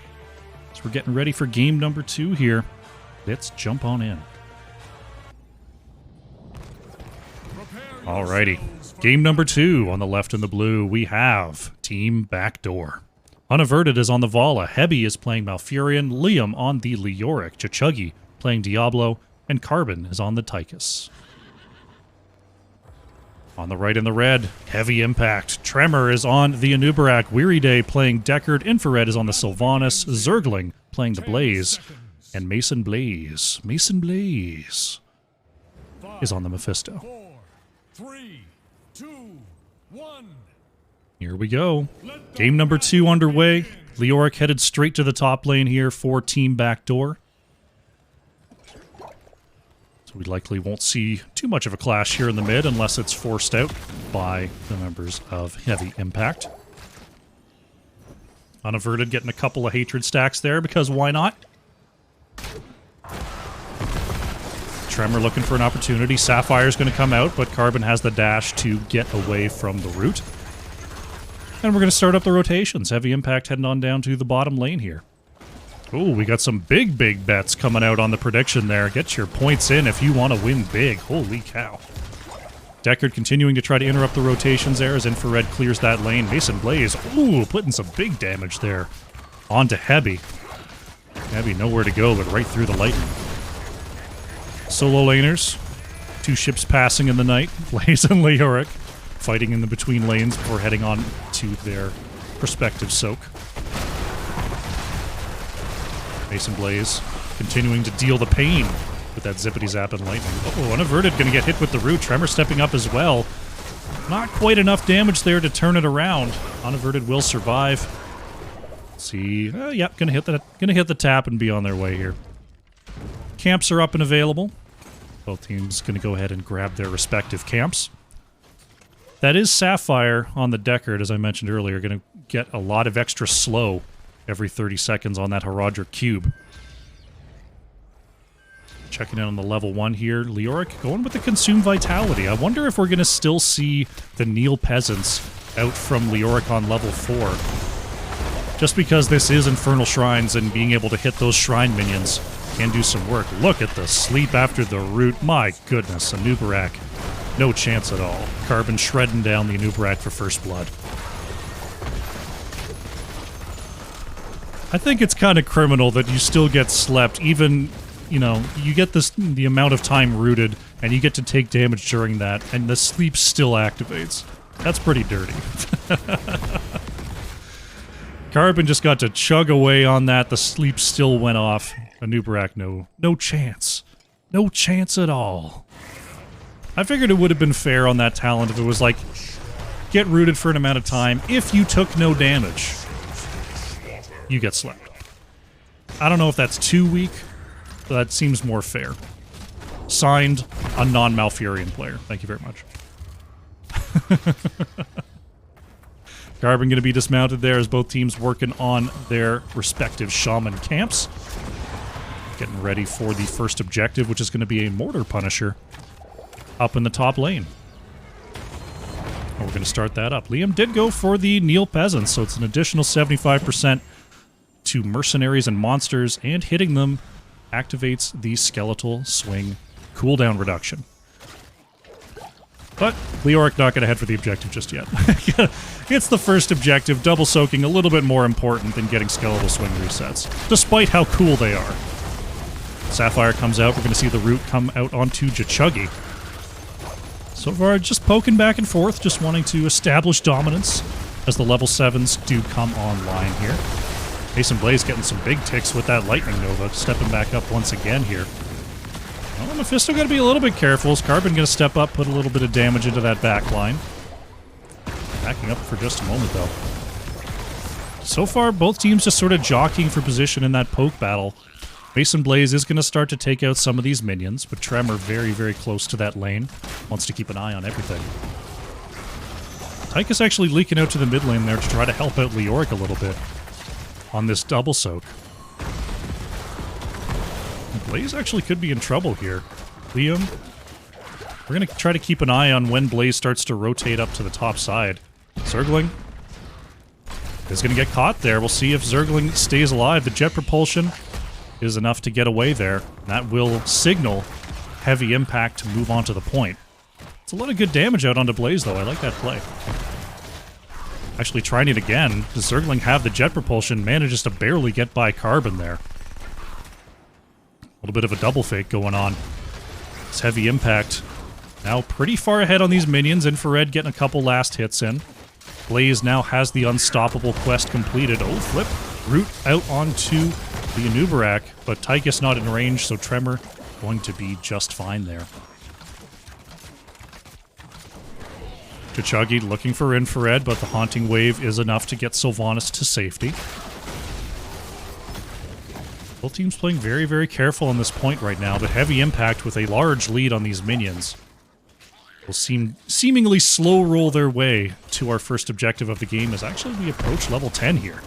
So we're getting ready for game number 2 here. Let's jump on in. Alrighty. Game number 2 on the left in the blue. We have Team Backdoor. Unaverted is on the Vala. Hebby is playing Malfurion. Liam on the Leoric. Chuggy playing Diablo. And Carbon is on the Tychus. On the right in the red, Heavy Impact. Tremor is on the Anubarak. Weary Day playing Deckard. Infrared is on the Sylvanas. Zergling playing the Blaze. And Mason Blaze. Mason Blaze is on the Mephisto. 4, 3, 2, 1. Here we go. Game number 2 underway. Leoric headed straight to the top lane here for Team Backdoor. So we likely won't see too much of a clash here in the mid unless it's forced out by the members of Heavy Impact. Unaverted getting a couple of hatred stacks there because why not? Tremor looking for an opportunity. Sapphire's going to come out, but Carbon has the dash to get away from the root. And we're going to start up the rotations. Heavy Impact heading on down to the bottom lane here. Oh, we got some big, big bets coming out on the prediction there. Get your points in if you want to win big. Holy cow. Deckard continuing to try to interrupt the rotations there as Infrared clears that lane. Mason Blaze, ooh, putting some big damage there. On to Hebby. Hebby nowhere to go but right through the lightning. Solo laners. 2 ships passing in the night. Blaze and Leoric fighting in the between lanes before heading on to their respective soak. Mason Blaze continuing to deal the pain with that zippity zap and lightning. Oh, Unaverted going to get hit with the root. Tremor stepping up as well. Not quite enough damage there to turn it around. Unaverted will survive. Let's see. Yep, gonna hit the tap and be on their way here. Camps are up and available. Both teams going to go ahead and grab their respective camps. That is Sapphire on the Deckard, as I mentioned earlier, going to get a lot of extra slow every 30 seconds on that Herodric cube. Checking in on the level 1 here. Leoric going with the Consume Vitality. I wonder if we're going to still see the Neil Peasants out from Leoric on level 4. Just because this is Infernal Shrines and being able to hit those Shrine minions can do some work. Look at the sleep after the root. My goodness, Anubarak. No chance at all. Carbon shredding down the Anubarak for first blood. I think it's kind of criminal that you still get slept, even, you know, you get the amount of time rooted, and you get to take damage during that, and the sleep still activates. That's pretty dirty. Carbon just got to chug away on that. The sleep still went off. Anubarak, no chance. No chance at all. I figured it would have been fair on that talent if it was like, get rooted for an amount of time. If you took no damage, you get slept. I don't know if that's too weak, but that seems more fair. Signed, a non-Malfurion player. Thank you very much. Carbon going to be dismounted there as both teams working on their respective shaman camps. Getting ready for the first objective, which is going to be a Mortar Punisher up in the top lane. And we're going to start that up. Liam did go for the Neil Peasants, so it's an additional 75% to mercenaries and monsters, and hitting them activates the Skeletal Swing cooldown reduction. But Leoric not going to head for the objective just yet. It's the first objective, double soaking a little bit more important than getting Skeletal Swing resets, despite how cool they are. Sapphire comes out, we're going to see the root come out onto Jachuggy. So far, just poking back and forth, just wanting to establish dominance as the level 7s do come online here. Mason Blaze getting some big ticks with that Lightning Nova, stepping back up once again here. Well, Mephisto got to be a little bit careful. Is Carbon going to step up, put a little bit of damage into that back line? Backing up for just a moment, though. So far, both teams just sort of jockeying for position in that poke battle. Mason Blaze is going to start to take out some of these minions, but Tremor very, very close to that lane. Wants to keep an eye on everything. Tychus actually leaking out to the mid lane there to try to help out Leoric a little bit on this double soak. Blaze actually could be in trouble here. Liam, we're going to try to keep an eye on when Blaze starts to rotate up to the top side. Zergling is going to get caught there. We'll see if Zergling stays alive. The jet propulsion is enough to get away there. That will signal heavy impact to move on to the point. It's a lot of good damage out onto Blaze, though. I like that play. Actually trying it again. Does Zergling have the jet propulsion? Manages to barely get by Carbon there. A little bit of a double fake going on. It's heavy impact. Now pretty far ahead on these minions. Infrared getting a couple last hits in. Blaze now has the unstoppable quest completed. Oh, flip. Root out onto the Anubarak, but Tychus not in range, so Tremor going to be just fine there. Jachuggy looking for Infrared, but the Haunting Wave is enough to get Sylvanas to safety. Both teams playing very, very careful on this point right now, but heavy impact with a large lead on these minions will seemingly slow roll their way to our first objective of the game as actually we approach level 10 here.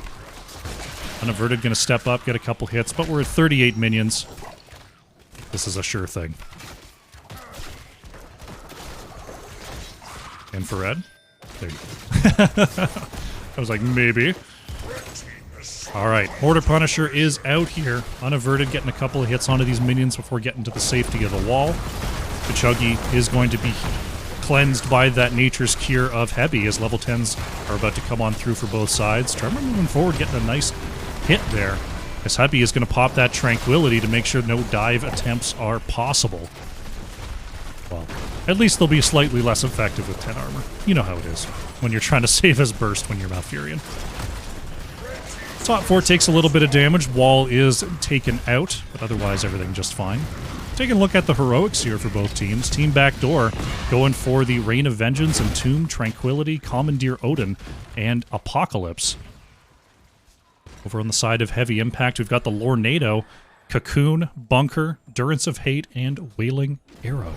Unaverted going to step up, get a couple hits, but we're at 38 minions. This is a sure thing. Infrared? There you go. I was like, maybe. Alright, Mortar Punisher is out here. Unaverted, getting a couple of hits onto these minions before getting to the safety of the wall. Jachuggy is going to be cleansed by that Nature's Cure of Heavy as level 10s are about to come on through for both sides. Tremor moving forward, getting a nice hit there. As Heavy is going to pop that Tranquility to make sure no dive attempts are possible. Well, at least they'll be slightly less effective with 10 armor. You know how it is when you're trying to save as burst when you're Malfurion. Top 4 takes a little bit of damage. Wall is taken out, but otherwise everything just fine. Taking a look at the heroics here for both teams. Team Backdoor going for the Reign of Vengeance, Entomb, Tranquility, Commandeer Odin, and Apocalypse. Over on the side of Heavy Impact, we've got the Lornado Cocoon, Bunker, Durance of Hate, and Wailing Arrow.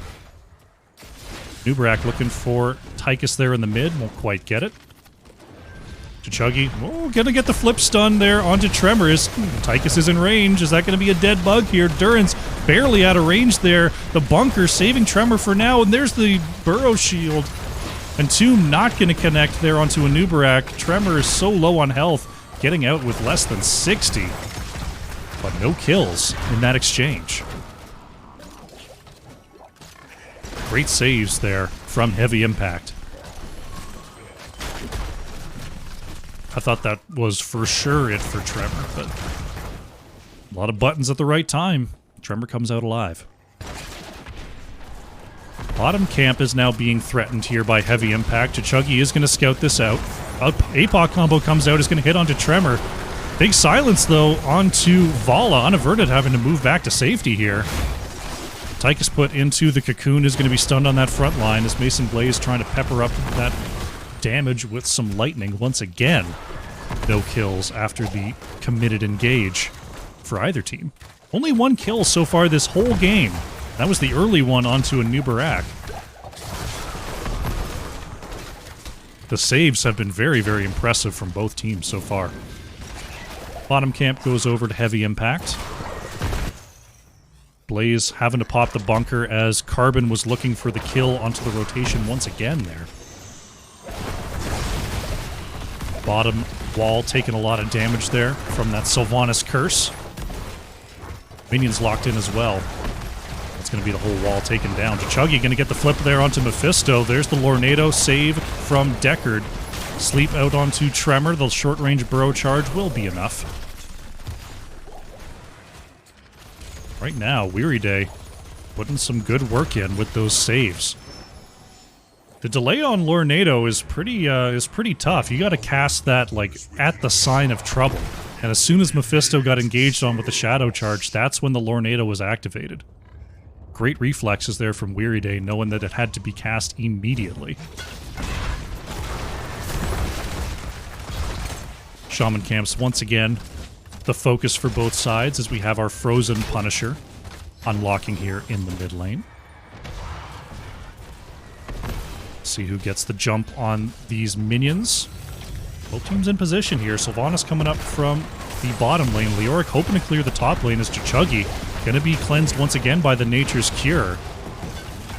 Nubarak looking for Tychus there in the mid. Won't quite get it. Chuggy, oh, gonna get the flip stun there onto Tremors. Tychus is in range. Is that gonna be a dead bug here? Durance barely out of range there. The Bunker saving Tremor for now, and there's the Burrow Shield. And Tomb not gonna connect there onto a Nubarak. Tremor is so low on health, getting out with less than 60. But no kills in that exchange. Great saves there from Heavy Impact. I thought that was for sure it for Tremor, but a lot of buttons at the right time. Tremor comes out alive. Bottom camp is now being threatened here by Heavy Impact. Chuggy is going to scout this out. APOC combo comes out, is going to hit onto Tremor. Big silence, though, onto Vala. Unaverted having to move back to safety here. Tychus put into the Cocoon is going to be stunned on that front line as Mason Blaze trying to pepper up that damage with some lightning once again. No kills after the committed engage for either team. Only one kill so far this whole game. That was the early one onto a Nubarak. The saves have been very, very impressive from both teams so far. Bottom camp goes over to Heavy Impact. Blaze having to pop the Bunker as Carbon was looking for the kill onto the rotation once again there. Bottom wall taking a lot of damage there from that Sylvanas curse. Minions locked in as well. That's going to be the whole wall taken down. Chuggy going to get the flip there onto Mephisto. There's the Lornado save from Deckard. Sleep out onto Tremor. The short-range Burrow charge will be enough. Right now, Weary Day putting some good work in with those saves. The delay on Lornado is pretty tough. You got to cast that like at the sign of trouble. And as soon as Mephisto got engaged on with the Shadow Charge, that's when the Lornado was activated. Great reflexes there from Weary Day, knowing that it had to be cast immediately. Shaman camps once again the focus for both sides as we have our Frozen Punisher unlocking here in the mid lane. See who gets the jump on these minions. Both teams in position here. Sylvanas coming up from the bottom lane. Leoric hoping to clear the top lane as Chuggy gonna be cleansed once again by the Nature's Cure.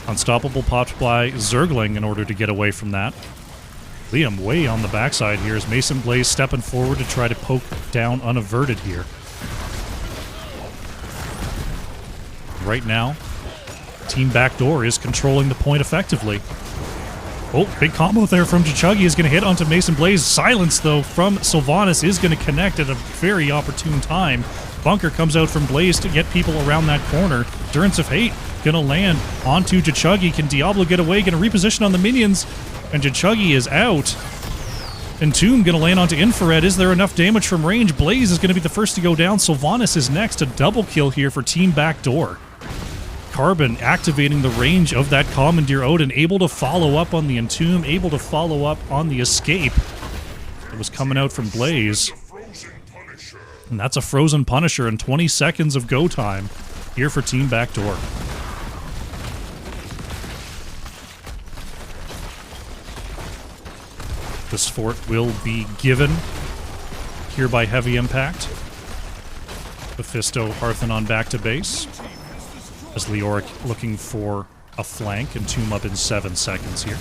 Unstoppable popped by Zergling in order to get away from that. Liam way on the backside here as Mason Blaze stepping forward to try to poke down Unaverted here. Right now, Team Backdoor is controlling the point effectively. Oh, big combo there from Chuggy is going to hit onto Mason Blaze. Silence, though, from Sylvanas is going to connect at a very opportune time. Bunker comes out from Blaze to get people around that corner. Durance of Hate going to land onto Chuggy. Can Diablo get away? Going to reposition on the minions. And Chuggy is out. Entomb going to land onto Infrared. Is there enough damage from range? Blaze is going to be the first to go down. Sylvanas is next. A double kill here for Team Backdoor. Carbon activating the range of that Commandeer Odin, able to follow up on the Entomb, able to follow up on the escape that was coming out from Blaze. And that's a Frozen Punisher in 20 seconds of go time here for Team Backdoor. This fort will be given here by Heavy Impact. Mephisto Parthenon back to base. As Leoric looking for a flank and Tomb up in 7 seconds here.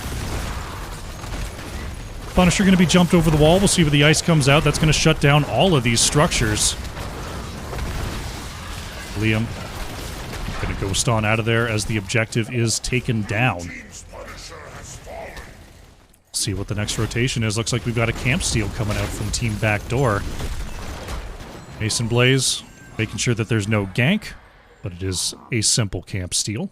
Punisher going to be jumped over the wall. We'll see where the ice comes out. That's going to shut down all of these structures. Liam going to ghost on out of there as the objective is taken down. See what the next rotation is. Looks like we've got a camp steal coming out from Team Backdoor. Mason Blaze making sure that there's no gank, but it is a simple camp steal.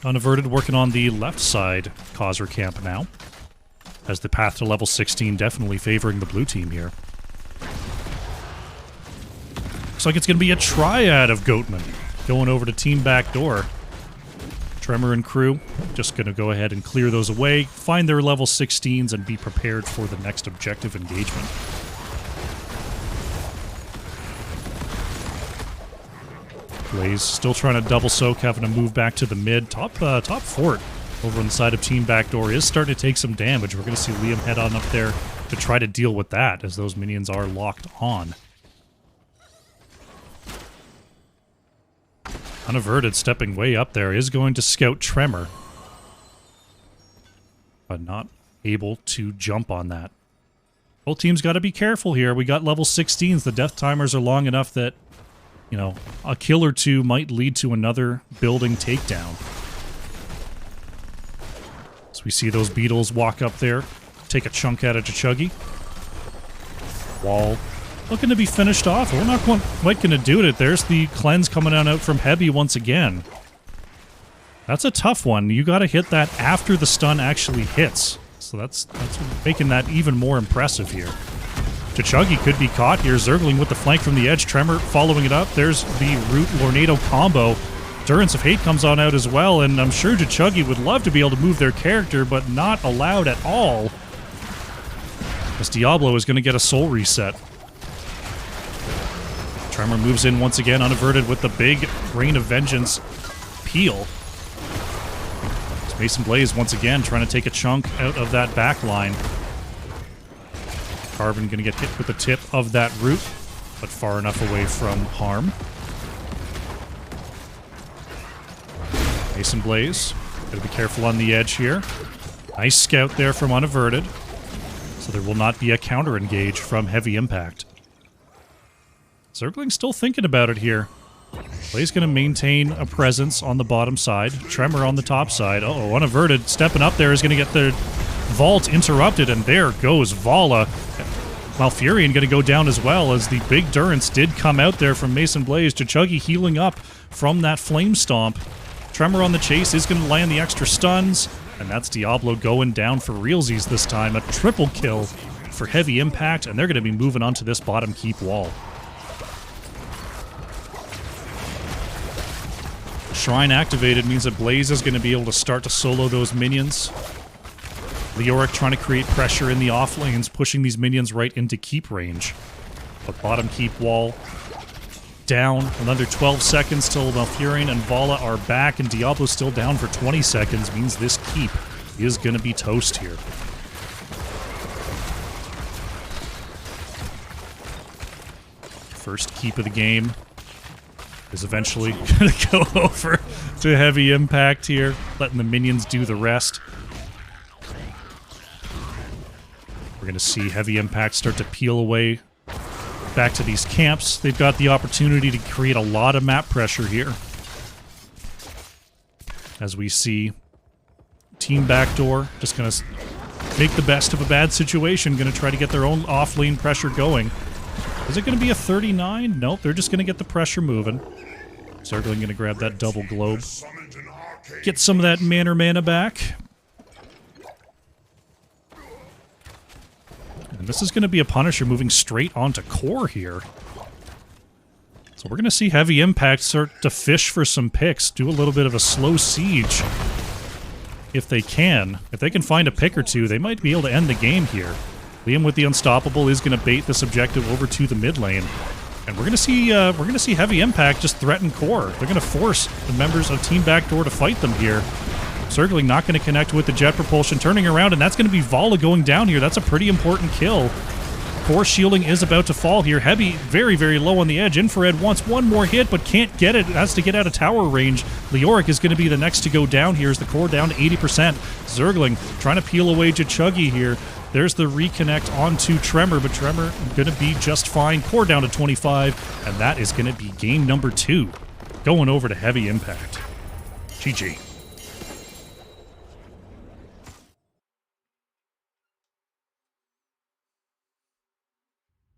Unaverted working on the left side Causer camp now, as the path to level 16 definitely favoring the blue team here. Looks like it's going to be a triad of Goatmen going over to Team Backdoor. Tremor and crew just going to go ahead and clear those away, find their level 16s, and be prepared for the next objective engagement. Blaze still trying to double soak, having to move back to the mid. Top fort over on the side of Team Backdoor is starting to take some damage. We're going to see Liam head on up there to try to deal with that as those minions are locked on. Unaverted stepping way up there is going to scout Tremor, but not able to jump on that. Both teams got to be careful here. We got level 16s. The death timers are long enough that, you know, a kill or two might lead to another building takedown. So we see those beetles walk up there, take a chunk out of Chuggy. Wall looking to be finished off. We're not quite going to do it. There's the cleanse coming out from Heavy once again. That's a tough one. You got to hit that after the stun actually hits. So that's making that even more impressive here. Chuggy could be caught here. Zergling with the flank from the edge. Tremor following it up. There's the Root Lornado combo. Durance of Hate comes on out as well, and I'm sure Chuggy would love to be able to move their character, but not allowed at all. As Diablo is going to get a soul reset. Tremor moves in once again, unaverted with the big Rain of Vengeance peel. Mason Blaze once again trying to take a chunk out of that back line. Carbon going to get hit with the tip of that root, but far enough away from harm. Mason Blaze, got to be careful on the edge here. Nice scout there from Unaverted, so there will not be a counter engage from Heavy Impact. Zergling still thinking about it here. Blaze going to maintain a presence on the bottom side. Tremor on the top side. Uh-oh, Unaverted stepping up there is going to get the vault interrupted, and there goes Vala. Malfurion going to go down as well, as the big Durance did come out there from Mason Blaze. Chuggy healing up from that Flame Stomp. Tremor on the chase is going to land the extra stuns, and that's Diablo going down for realsies this time. A triple kill for Heavy Impact, and they're going to be moving on to this bottom keep wall. Shrine activated means that Blaze is going to be able to start to solo those minions. Leoric trying to create pressure in the off lanes, pushing these minions right into keep range. But bottom keep wall down. Another 12 seconds till Malfurion and Vala are back, and Diablo's still down for 20 seconds. Means this keep is going to be toast here. First keep of the game is eventually going to go over to Heavy Impact here, letting the minions do the rest. We're going to see Heavy Impact start to peel away back to these camps. They've got the opportunity to create a lot of map pressure here. As we see Team Backdoor just going to make the best of a bad situation, going to try to get their own off-lane pressure going. Is it going to be a 39? Nope, they're just going to get the pressure moving. Zergling going to grab that double globe. Get some of that mana back. And this is going to be a Punisher moving straight onto core here. So we're going to see Heavy Impact start to fish for some picks, do a little bit of a slow siege. If they can. If they can find a pick or two, they might be able to end the game here. Liam with the Unstoppable is going to bait this objective over to the mid lane. And we're going to see Heavy Impact just threaten core. They're going to force the members of Team Backdoor to fight them here. Zergling not going to connect with the jet propulsion, turning around, and that's going to be Vala going down here. That's a pretty important kill. Core shielding is about to fall here. Heavy very, very low on the edge. Infrared wants one more hit, but can't get it. Has to get out of tower range. Leoric is going to be the next to go down here as the core down to 80%. Zergling trying to peel away Chuggy here. There's the reconnect onto Tremor, but Tremor going to be just fine. Core down to 25, and that is going to be game number 2. Going over to Heavy Impact. GG.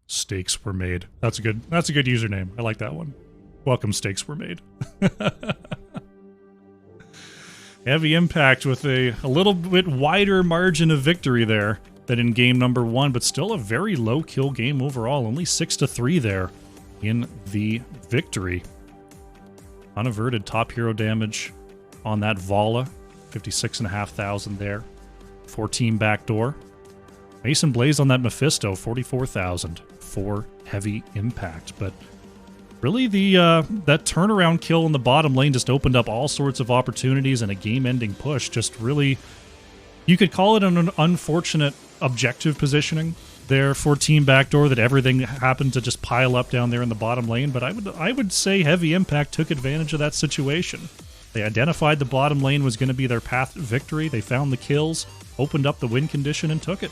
Stakes were made. That's a good username. I like that one. Welcome, Stakes were made. Heavy Impact with a little bit wider margin of victory there than in game number 1, but still a very low kill game overall. Only 6-3 there in the victory. Unaverted top hero damage on that Vala. 56,500 there for Team Backdoor. Mason Blaze on that Mephisto. 44,000 for Heavy Impact. But Really, that turnaround kill in the bottom lane just opened up all sorts of opportunities and a game-ending push. Just really, you could call it an unfortunate objective positioning there for Team Backdoor, that everything happened to just pile up down there in the bottom lane. But I would say Heavy Impact took advantage of that situation. They identified the bottom lane was going to be their path to victory. They found the kills, opened up the win condition, and took it.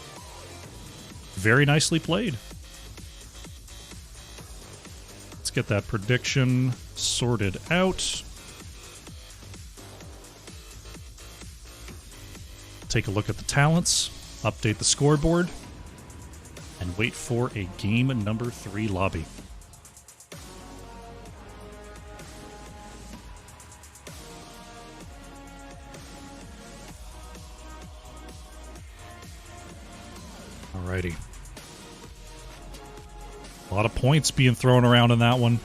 Very nicely played. Let's get that prediction sorted out. Take a look at the talents, update the scoreboard, and wait for a game number 3 lobby. Alrighty. A lot of points being thrown around in that one.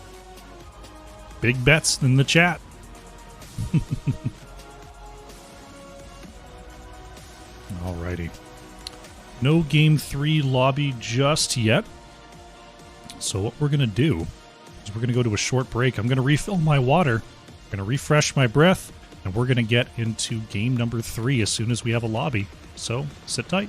Big bets in the chat. Alrighty. No game 3 lobby just yet. So what we're going to do is we're going to go to a short break. I'm going to refill my water. I'm going to refresh my breath. And we're going to get into game number 3 as soon as we have a lobby. So sit tight.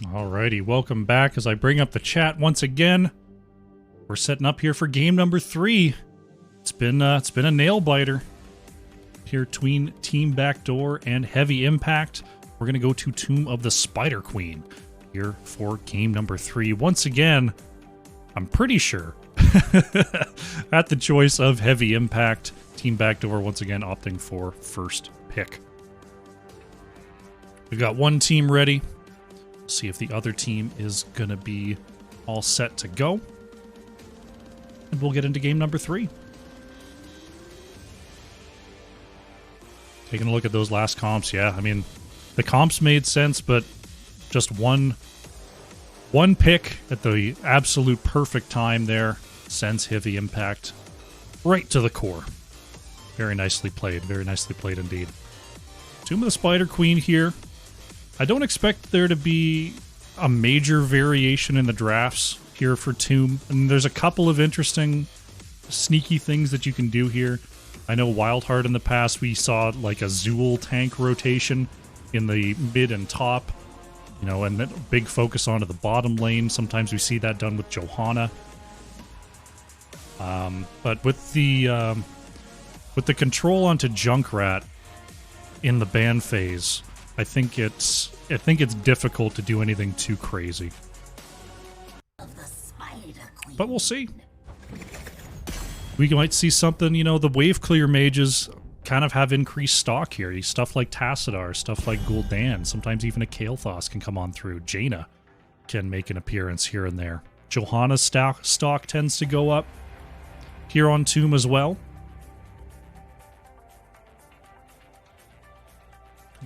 Alrighty, welcome back. As I bring up the chat once again, we're setting up here for game number 3. It's been a nail biter here between Team Backdoor and Heavy Impact. We're gonna go to Tomb of the Spider Queen here for game number 3. Once again, I'm pretty sure at the choice of Heavy Impact, Team Backdoor once again opting for first pick. We've got one team ready. See if the other team is going to be all set to go. And we'll get into game number 3. Taking a look at those last comps, yeah, I mean, the comps made sense, but just one pick at the absolute perfect time there sends Heavy Impact right to the core. Very nicely played indeed. Tomb of the Spider Queen here. I don't expect there to be a major variation in the drafts here for Tomb. And there's a couple of interesting, sneaky things that you can do here. I know Wildheart in the past, we saw like a Zool tank rotation in the mid and top, you know, and then a big focus onto the bottom lane. Sometimes we see that done with Johanna. But with the control onto Junkrat in the ban phase, I think it's difficult to do anything too crazy. But we'll see. We might see something, you know, the wave clear mages kind of have increased stock here. Stuff like Tassadar, stuff like Gul'dan, sometimes even a Kael'thas can come on through. Jaina. can make an appearance here and there. Johanna's stock tends to go up here on Tomb as well.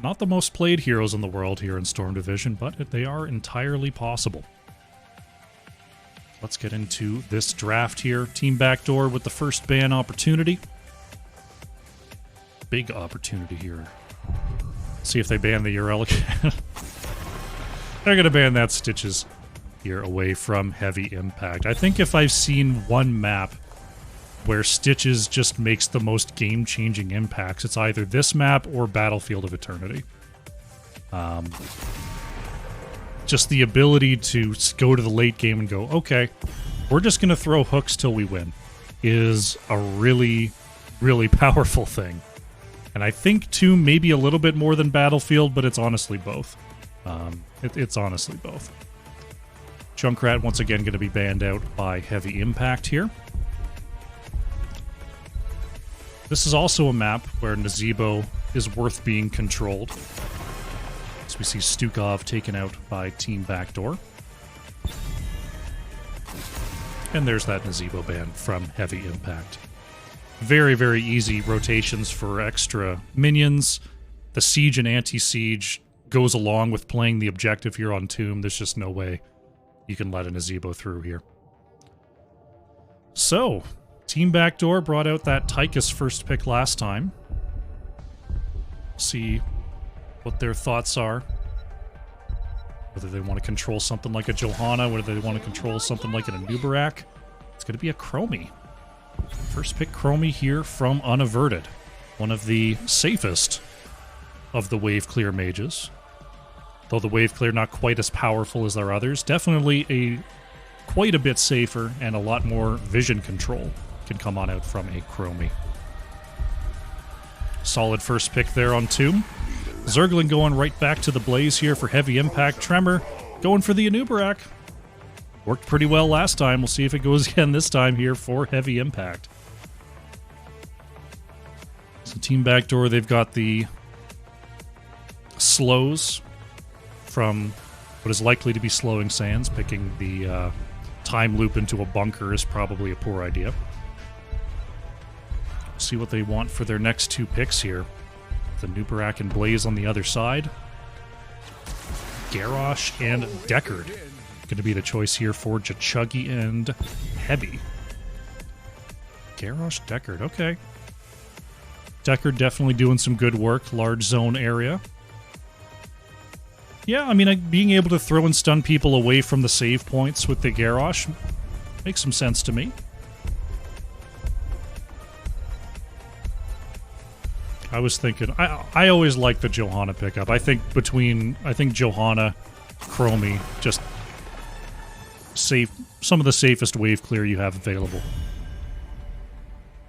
Not the most played heroes in the world here in Storm Division, but they are entirely possible. Let's get into this draft here. Team Backdoor with the first ban opportunity. Big opportunity here. See if they ban the URL again. They're going to ban that Stitches here away from Heavy Impact. I think if I've seen one map where Stitches just makes the most game-changing impacts, it's either this map or Battlefield of Eternity. Just the ability to go to the late game and go, okay, we're just going to throw hooks till we win, is a really, really powerful thing. And I think Tomb maybe a little bit more than Battlefield, but it's honestly both. It's honestly both. Junkrat once again going to be banned out by Heavy Impact here. This is also a map where Nazebo is worth being controlled. So we see Stukov taken out by Team Backdoor. And there's that Nazebo ban from Heavy Impact. Very, very easy rotations for extra minions. The Siege and Anti-Siege goes along with playing the objective here on Tomb. There's just no way you can let a Nazebo through here. So, Team Backdoor brought out that Tychus first pick last time. See what their thoughts are. Whether they want to control something like a Johanna, whether they want to control something like an Anubarak. It's going to be a Chromie. First pick Chromie here from Unaverted. One of the safest of the Wave Clear mages. Though the Wave Clear not quite as powerful as their others. Definitely quite a bit safer and a lot more vision control can come on out from a Chromie. Solid first pick there on Tomb. Zerglin going right back to the Blaze here for Heavy Impact. Tremor going for the Anubarak. Worked pretty well last time. We'll see if it goes again this time here for Heavy Impact. So Team Backdoor, they've got the slows from what is likely to be slowing sands. Picking the time loop into a bunker is probably a poor idea. See what they want for their next two picks here. The Nubarak and Blaze on the other side. Garrosh and Deckard. Going to be the choice here for Jachuggy and Heavy. Garrosh, Deckard, okay. Deckard definitely doing some good work. Large zone area. Yeah, I mean, being able to throw and stun people away from the save points with the Garrosh makes some sense to me. I was thinking, I always like the Johanna pickup. I think Johanna, Chromie, just some of the safest wave clear you have available.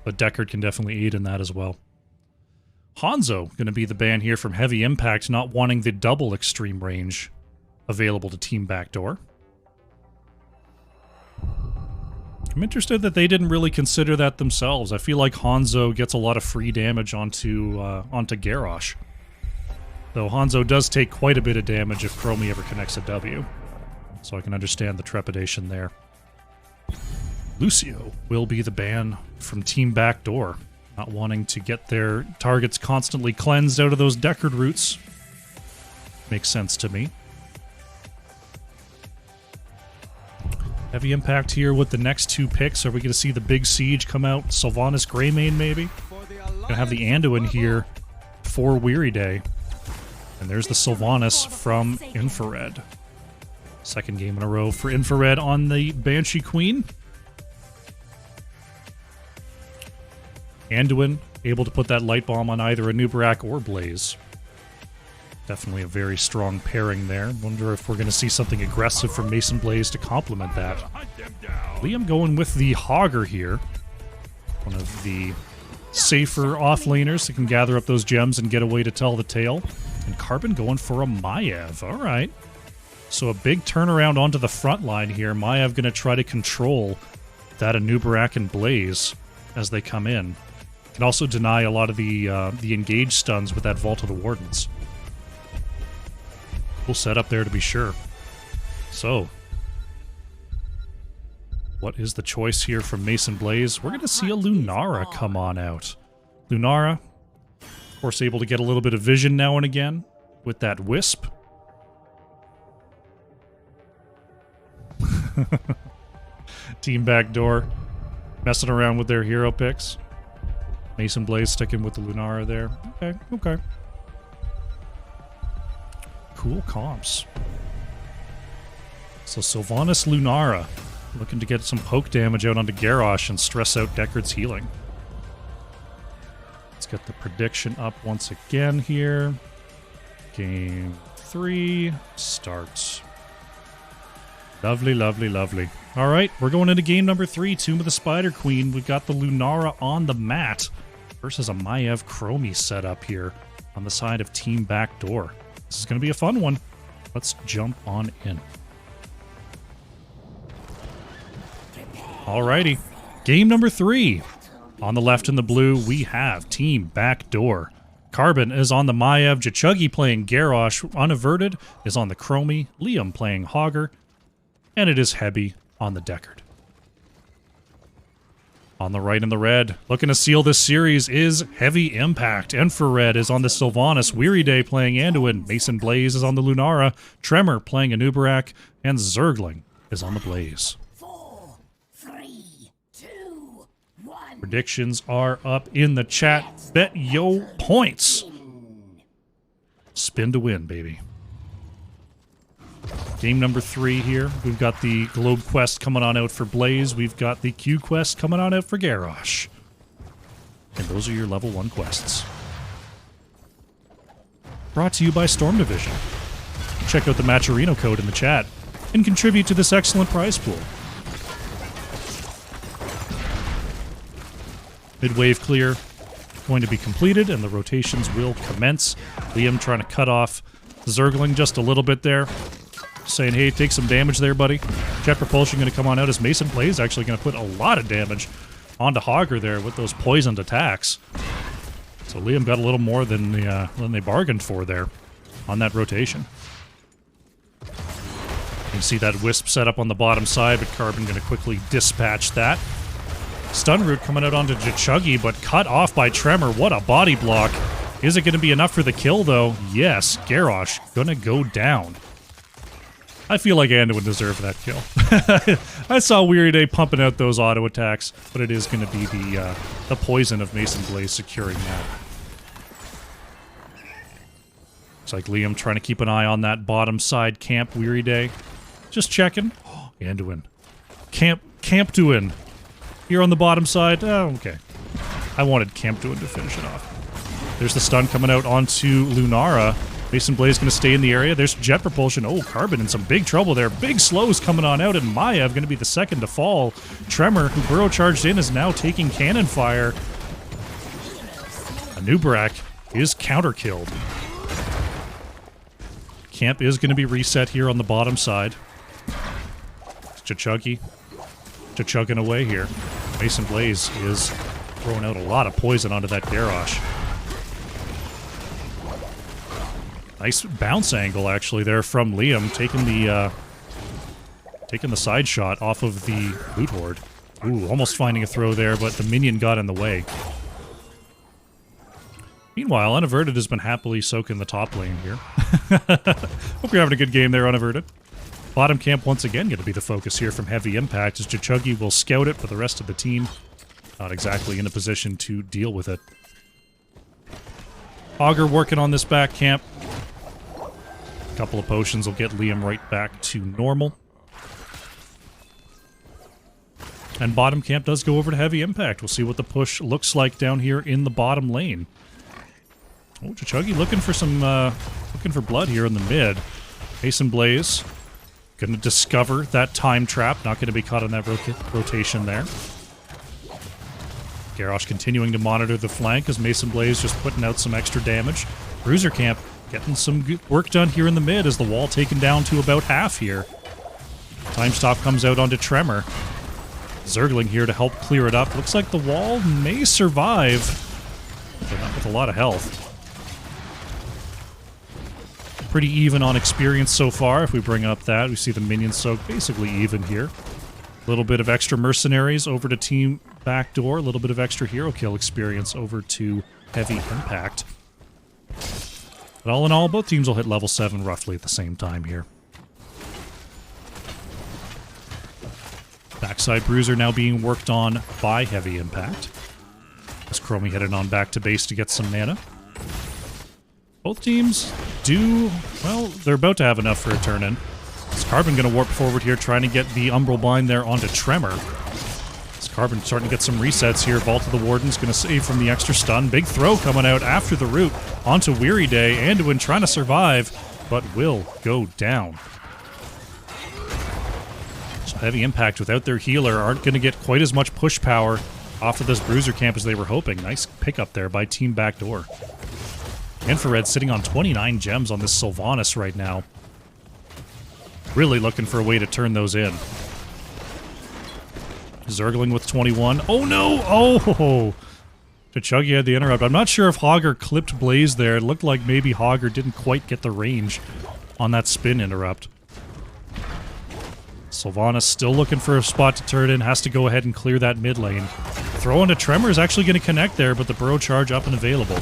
But Deckard can definitely aid in that as well. Hanzo going to be the ban here from Heavy Impact, not wanting the double extreme range available to Team Backdoor. I'm interested that they didn't really consider that themselves. I feel like Hanzo gets a lot of free damage onto Garrosh. Though Hanzo does take quite a bit of damage if Chromie ever connects a W. So I can understand the trepidation there. Lucio will be the ban from Team Backdoor. Not wanting to get their targets constantly cleansed out of those Deckard roots. Makes sense to me. Heavy Impact here with the next two picks. Are we going to see the big Siege come out? Sylvanas Greymane, maybe? Going to have the Anduin here for Weary Day. And there's the Sylvanas from Infrared. Second game in a row for Infrared on the Banshee Queen. Anduin able to put that light bomb on either Anubarak or Blaze. Definitely a very strong pairing there. Wonder if we're going to see something aggressive from Mason Blaze to complement that. Liam going with the Hogger here. One of the safer offlaners that can gather up those gems and get away to tell the tale. And Carbon going for a Maiev. All right. So a big turnaround onto the front line here. Maiev going to try to control that Anubarak and Blaze as they come in. Can also deny a lot of the engage stuns with that Vault of the Wardens. Cool setup there to be sure. So, what is the choice here from Mason Blaze? We're going to see a Lunara come on out. Lunara, of course, able to get a little bit of vision now and again with that wisp. Team Backdoor messing around with their hero picks. Mason Blaze sticking with the Lunara there. Okay, okay. Cool comps. So Sylvanas Lunara looking to get some poke damage out onto Garrosh and stress out Deckard's healing. Let's get the prediction up once again here. Game 3 starts. Lovely, lovely, lovely. All right, we're going into game number 3, Tomb of the Spider Queen. We've got the Lunara on the mat versus a Maiev Chromie setup here on the side of Team Backdoor. This is going to be a fun one. Let's jump on in. Alrighty, game number 3. On the left in the blue, we have Team Backdoor. Carbon is on the Maiev, Jachuggy playing Garrosh, Unaverted is on the Chromie, Liam playing Hogger, and it is Heavy on the Deckard. On the right in the red, looking to seal this series is Heavy Impact. Infrared is on the Sylvanas, Weary Day playing Anduin, Mason Blaze is on the Lunara, Tremor playing Anubarak, and Zergling is on the Blaze. Predictions are up in the chat. Bet yo points. Spin to win, baby. Game number 3 here. We've got the Globe Quest coming on out for Blaze. We've got the Q Quest coming on out for Garrosh. And those are your level 1 quests. Brought to you by Storm Division. Check out the Matcherino code in the chat and contribute to this excellent prize pool. Mid-wave clear going to be completed, and the rotations will commence. Liam trying to cut off Zergling just a little bit there. Saying, hey, take some damage there, buddy. Jet Propulsion going to come on out as Mason Blaze actually going to put a lot of damage onto Hogger there with those poisoned attacks. So Liam got a little more than they bargained for there on that rotation. You can see that Wisp set up on the bottom side, but Carbon going to quickly dispatch that. Stun Root coming out onto Jachuggy, but cut off by Tremor. What a body block. Is it going to be enough for the kill, though? Yes. Garrosh going to go down. I feel like Anduin deserved that kill. I saw Weary Day pumping out those auto attacks, but it is going to be the poison of Mason Blaze securing that. Looks like Liam trying to keep an eye on that bottom side camp, Weary Day. Just checking. Oh, Anduin. Camp doing. Here on the bottom side. Oh, okay. I wanted Camp doing to finish it off. There's the stun coming out onto Lunara. Mason Blaze going to stay in the area. There's Jet Propulsion. Oh, Carbon in some big trouble there. Big slows coming on out, and Maiev going to be the second to fall. Tremor, who burrow charged in, is now taking cannon fire. Anubarak is counter-killed. Camp is going to be reset here on the bottom side. Jachuggy. Chugging away here. Mason Blaze is throwing out a lot of poison onto that Garrosh. Nice bounce angle, actually, there from Liam, taking the side shot off of the Loot Horde. Ooh, almost finding a throw there, but the minion got in the way. Meanwhile, Unaverted has been happily soaking the top lane here. Hope you're having a good game there, Unaverted. Bottom camp once again going to be the focus here from Heavy Impact, as Jachuggy will scout it, but the rest of the team not exactly in a position to deal with it. Augur working on this back camp. A couple of potions will get Liam right back to normal. And bottom camp does go over to Heavy Impact. We'll see what the push looks like down here in the bottom lane. Oh, Jachuggy looking for some, looking for blood here in the mid. Mason Blaze going to discover that time trap. Not going to be caught on that rotation there. Garrosh continuing to monitor the flank as Mason Blaze just putting out some extra damage. Bruiser Camp getting some good work done here in the mid as the wall taken down to about half here. Time stop comes out onto Tremor. Zergling here to help clear it up. Looks like the wall may survive, but not with a lot of health. Pretty even on experience so far. If we bring up that, we see the minion soak basically even here. A little bit of extra mercenaries over to Team Backdoor. A little bit of extra hero kill experience over to Heavy Impact. But all in all, both teams will hit level 7 roughly at the same time here. Backside Bruiser now being worked on by Heavy Impact. As Chromie headed on back to base to get some mana. Both teams do... well, they're about to have enough for a turn-in. Is Carbon going to warp forward here, trying to get the Umbral Bind there onto Tremor. Is Carbon starting to get some resets here. Vault of the Warden's going to save from the extra stun. Big throw coming out after the root onto Weary Day. Anduin trying to survive, but will go down. So Heavy Impact without their healer aren't going to get quite as much push power off of this Bruiser camp as they were hoping. Nice pickup there by Team Backdoor. Infrared sitting on 29 gems on this Sylvanas right now. Really looking for a way to turn those in. Zergling with 21. Oh no! Oh! Chuggy had the interrupt. I'm not sure if Hogger clipped Blaze there. It looked like maybe Hogger didn't quite get the range on that spin interrupt. Sylvanas still looking for a spot to turn in. Has to go ahead and clear that mid lane. Throw into Tremor is actually going to connect there, but the Burrow Charge up and available.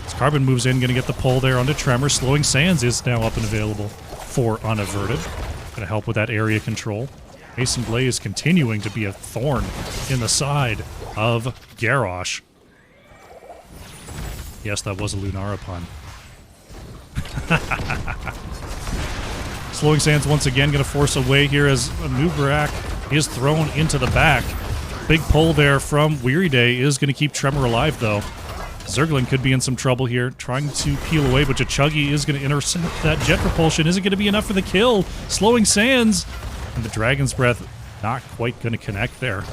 As Carbon moves in, going to get the pull there onto Tremor. Slowing Sands is now up and available for Unaverted. Going to help with that area control. Mason Blaze continuing to be a thorn in the side of Garrosh. Yes, that was a Lunara pun. Slowing Sands once again going to force away here as Nubarak is thrown into the back. Big pull there from Weary Day is going to keep Tremor alive, though. Zergling could be in some trouble here, trying to peel away, but Chuggy is going to intercept that jet propulsion. Is it going to be enough for the kill? Slowing Sands, and the Dragon's Breath not quite going to connect there.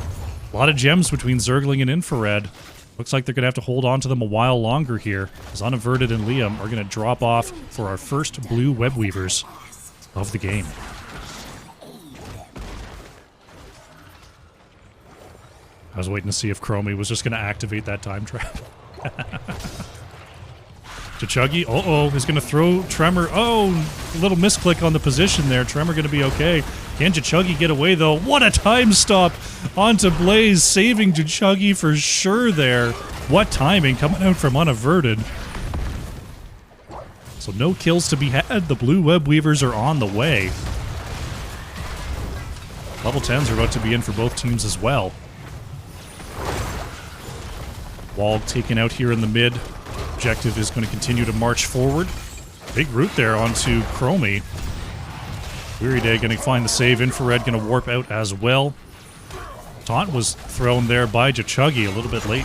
A lot of gems between Zergling and Infrared. Looks like they're going to have to hold on to them a while longer here, as Unaverted and Liam are going to drop off for our first blue web weavers of the game. I was waiting to see if Chromie was just going to activate that time trap. Chuggy, is going to throw Tremor. Oh, a little misclick on the position there. Tremor going to be okay. Can Chuggy get away, though? What a time stop onto Blaze, saving Chuggy for sure there. What timing coming out from Unaverted. So no kills to be had. The blue web weavers are on the way. Level 10s are about to be in for both teams as well. Wall taken out here in the mid. Objective is going to continue to march forward. Big root there onto Chromie. Weary Day going to find the save. Infrared going to warp out as well. Taunt was thrown there by Chuggy a little bit late.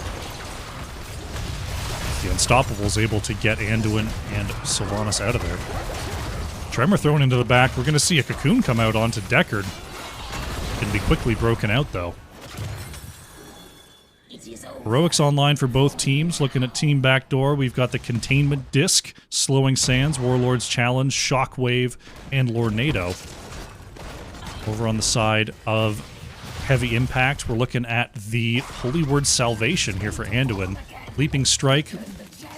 The Unstoppables able to get Anduin and Sylvanas out of there. Tremor thrown into the back. We're going to see a Cocoon come out onto Deckard. Can be quickly broken out, though. Heroics online for both teams. Looking at Team Backdoor, we've got the Containment Disc, Slowing Sands, Warlord's Challenge, Shockwave, and Lornado. Over on the side of Heavy Impact, we're looking at the Holy Word Salvation here for Anduin. Leaping Strike,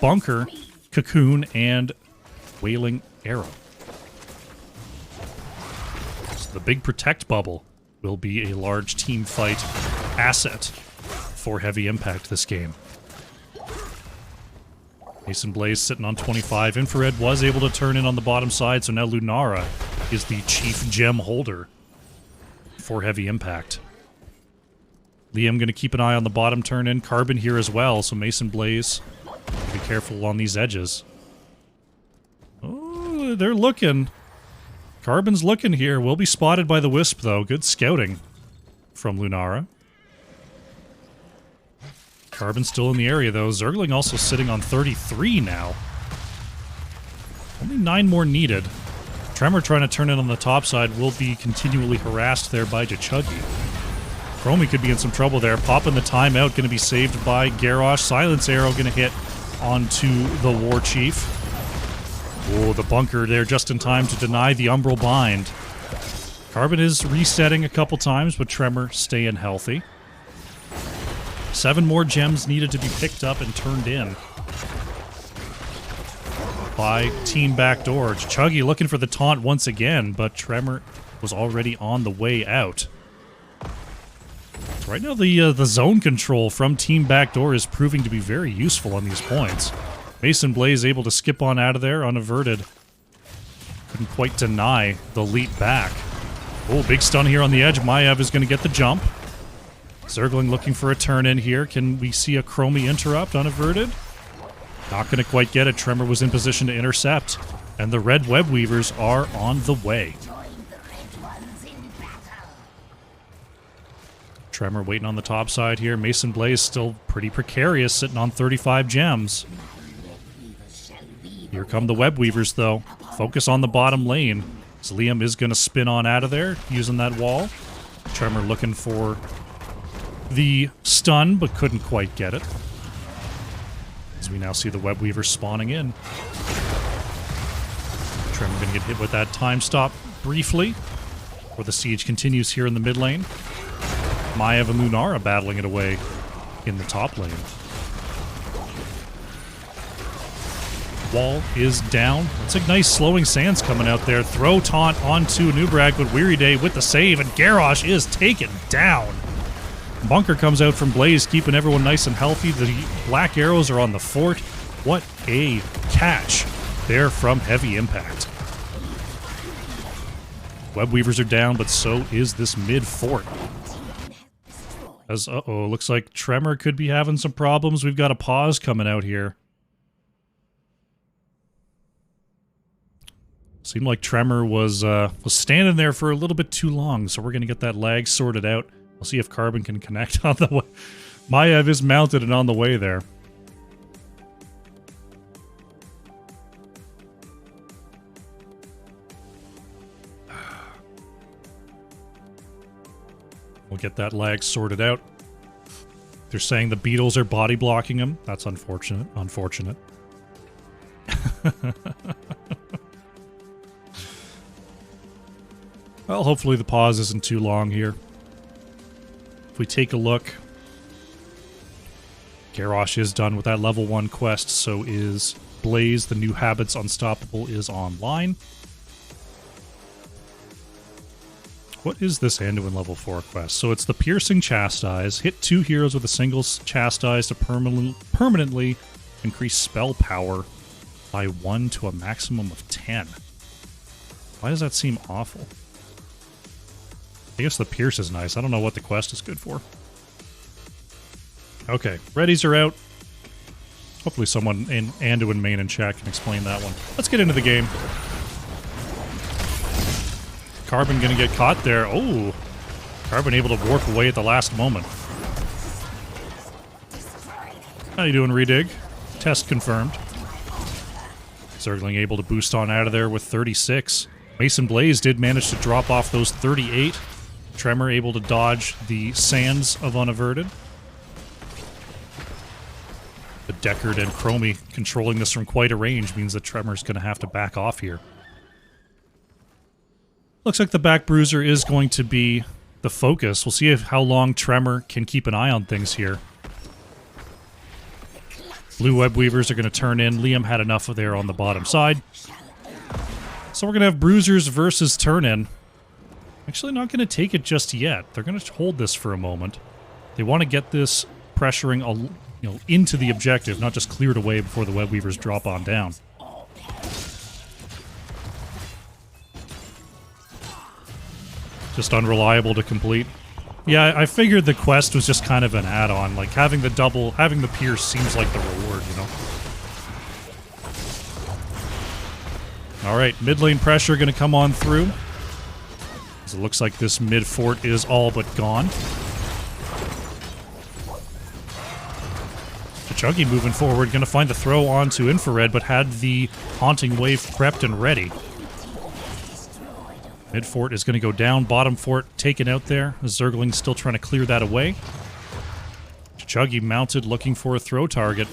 Bunker, Cocoon, and Wailing Arrow. So the big Protect Bubble will be a large team fight asset for Heavy Impact this game. Mason Blaze sitting on 25. Infrared was able to turn in on the bottom side, so now Lunara is the chief gem holder for Heavy Impact. Liam going to keep an eye on the bottom turn in. Carbon here as well, so Mason Blaze, be careful on these edges. Oh, they're looking. Carbon's looking here. Will be spotted by the Wisp, though. Good scouting from Lunara. Carbon still in the area, though. Zergling also sitting on 33 now. Only 9 more needed. Tremor trying to turn in on the top side will be continually harassed there by Chuggy. Chromie could be in some trouble there. Popping the timeout, going to be saved by Garrosh. Silence Arrow going to hit onto the War Chief. Oh, the bunker there just in time to deny the Umbral Bind. Carbon is resetting a couple times, but Tremor staying healthy. 7 more gems needed to be picked up and turned in. by Team Backdoor. Chuggy looking for the taunt once again, but Tremor was already on the way out. So right now the zone control from Team Backdoor is proving to be very useful on these points. Mason Blaze able to skip on out of there unaverted. Couldn't quite deny the leap back. Oh, big stun here on the edge. Maiev is going to get the jump. Zergling looking for a turn in here. Can we see a Chromie interrupt unaverted? Not going to quite get it. Tremor was in position to intercept. And the red web weavers are on the way. Tremor waiting on the top side here. Mason Blaze still pretty precarious, sitting on 35 gems. Here come the web weavers, though. Focus on the bottom lane. So Liam is going to spin on out of there using that wall. Tremor looking for the stun, but couldn't quite get it. As we now see the web weavers spawning in. Tremor going to get hit with that time stop briefly, where the siege continues here in the mid lane. Maiev and Lunara battling it away in the top lane. Wall is down. It's like nice slowing sands coming out there. Throw taunt onto Nubrag, but Weary Day with the save, and Garrosh is taken down. Bunker comes out from Blaze, keeping everyone nice and healthy. The black arrows are on the fort. What a catch there from Heavy Impact. Web Weavers are down, but so is this mid fort. As, looks like Tremor could be having some problems. We've got a pause coming out here. Seemed like Tremor was standing there for a little bit too long, so we're going to get that lag sorted out. We'll see if Carbon can connect on the way. Maiev is mounted and on the way there. We'll get that lag sorted out. They're saying the beetles are body blocking him. That's unfortunate. Unfortunate. Well, hopefully the pause isn't too long here. If we take a look, Garrosh is done with that level 1 quest, so is Blaze. The new Habits Unstoppable is online. What is this Anduin level 4 quest? So it's the Piercing Chastise. Hit 2 heroes with a single Chastise to permanently increase spell power by 1 to a maximum of 10. Why does that seem awful? I guess the Pierce is nice. I don't know what the quest is good for. Okay, readies are out. Hopefully someone in Anduin main and chat can explain that one. Let's get into the game. Carbon gonna get caught there. Oh! Carbon able to warp away at the last moment. How you doing, Redig? Test confirmed. Zergling able to boost on out of there with 36. Mason Blaze did manage to drop off those 38. Tremor able to dodge the sands of unaverted. The Deckard and Chromie controlling this from quite a range means that Tremor's going to have to back off here. Looks like the back bruiser is going to be the focus. We'll see how long Tremor can keep an eye on things here. Blue web weavers are going to turn in. Liam had enough of there on the bottom side. So we're going to have bruisers versus turn in. Actually not going to take it just yet. They're going to hold this for a moment. They want to get this pressuring into the objective, not just cleared away before the web weavers drop on down. Just unreliable to complete. Yeah, I figured the quest was just kind of an add-on. Like, having the Pierce seems like the reward, you know? Alright, mid lane pressure going to come on through. As it looks like this mid fort is all but gone. Chuggy moving forward, going to find the throw onto Infrared, but had the Haunting Wave prepped and ready. Mid fort is going to go down, bottom fort taken out there. Zergling still trying to clear that away. Chuggy mounted, looking for a throw target.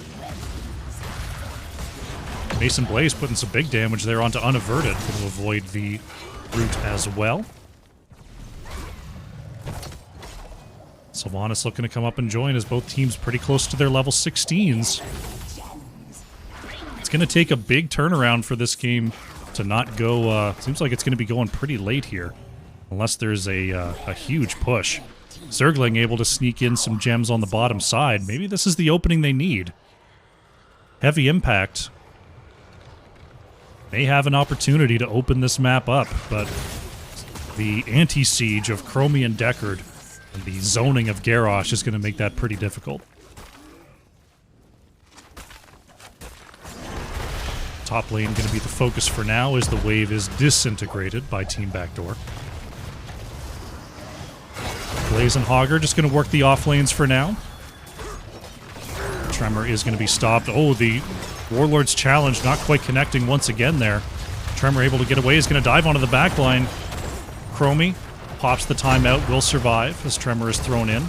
Mason Blaze putting some big damage there onto Unaverted, going to avoid the root as well. Sylvanas looking to come up and join as both teams pretty close to their level 16s. It's going going to take a big turnaround for this game to not go... seems like it's going to be going pretty late here. Unless there's a huge push. Zergling able to sneak in some gems on the bottom side. Maybe this is the opening they need. Heavy Impact may have an opportunity to open this map up, but the anti-siege of Chromie and Deckard and the zoning of Garrosh is going to make that pretty difficult. Top lane going to be the focus for now as the wave is disintegrated by Team Backdoor. Blaze and Hogger just going to work the off lanes for now. Tremor is going to be stopped. Oh, the Warlord's challenge not quite connecting once again there. Tremor able to get away, is going to dive onto the back line. Chromie pops the timeout, will survive as Tremor is thrown in.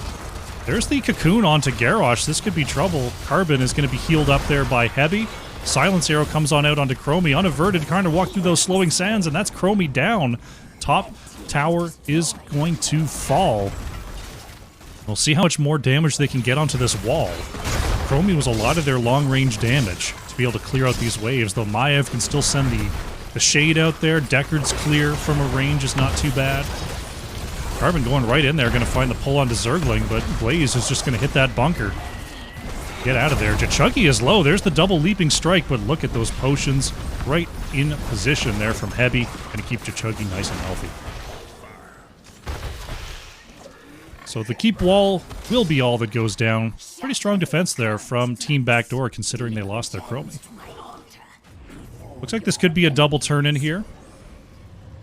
There's the cocoon onto Garrosh. This could be trouble. Carbon is going to be healed up there by Heavy. Silence Arrow comes on out onto Chromie. Unaverted, trying to walk through those slowing sands, and that's Chromie down. Top tower is going to fall. We'll see how much more damage they can get onto this wall. Chromie was a lot of their long-range damage to be able to clear out these waves, though Maiev can still send the shade out there. Deckard's clear from a range is not too bad. Carbon going right in there, going to find the pull onto Zergling, but Blaze is just going to hit that bunker. Get out of there. Chuggy is low. There's the double leaping strike, but look at those potions right in position there from Heavy. Going to keep Chuggy nice and healthy. So the keep wall will be all that goes down. Pretty strong defense there from Team Backdoor, considering they lost their Chromie. Looks like this could be a double turn in here.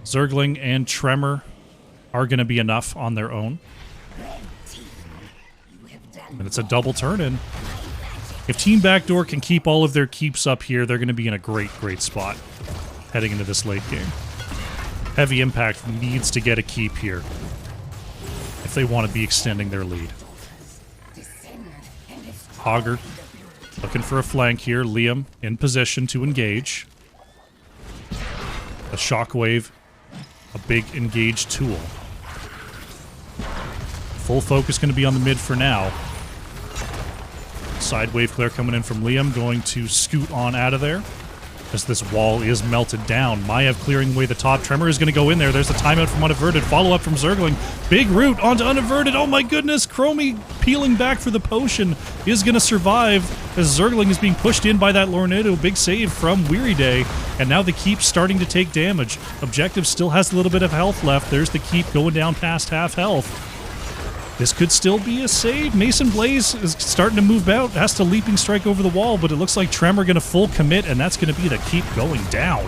Zergling and Tremor are going to be enough on their own. And it's a double turn in. If Team Backdoor can keep all of their keeps up here, they're going to be in a great, great spot heading into this late game. Heavy Impact needs to get a keep here if they want to be extending their lead. Hogger looking for a flank here. Liam in position to engage. A Shockwave, a big engage tool. Full focus going to be on the mid for now. Side wave clear coming in from Liam, going to scoot on out of there as this wall is melted down. Maiev clearing away the top. Tremor is going to go in there. There's the timeout from Unaverted. Follow up from Zergling. Big root onto Unaverted. Oh my goodness. Chromie peeling back for the potion is going to survive as Zergling is being pushed in by that Lornado. Big save from Weary Day. And now the keep's starting to take damage. Objective still has a little bit of health left. There's the keep going down past half health. This could still be a save. Mason Blaze is starting to move out. Has to leaping strike over the wall, but it looks like Tremor going to full commit, and that's going to be the keep going down.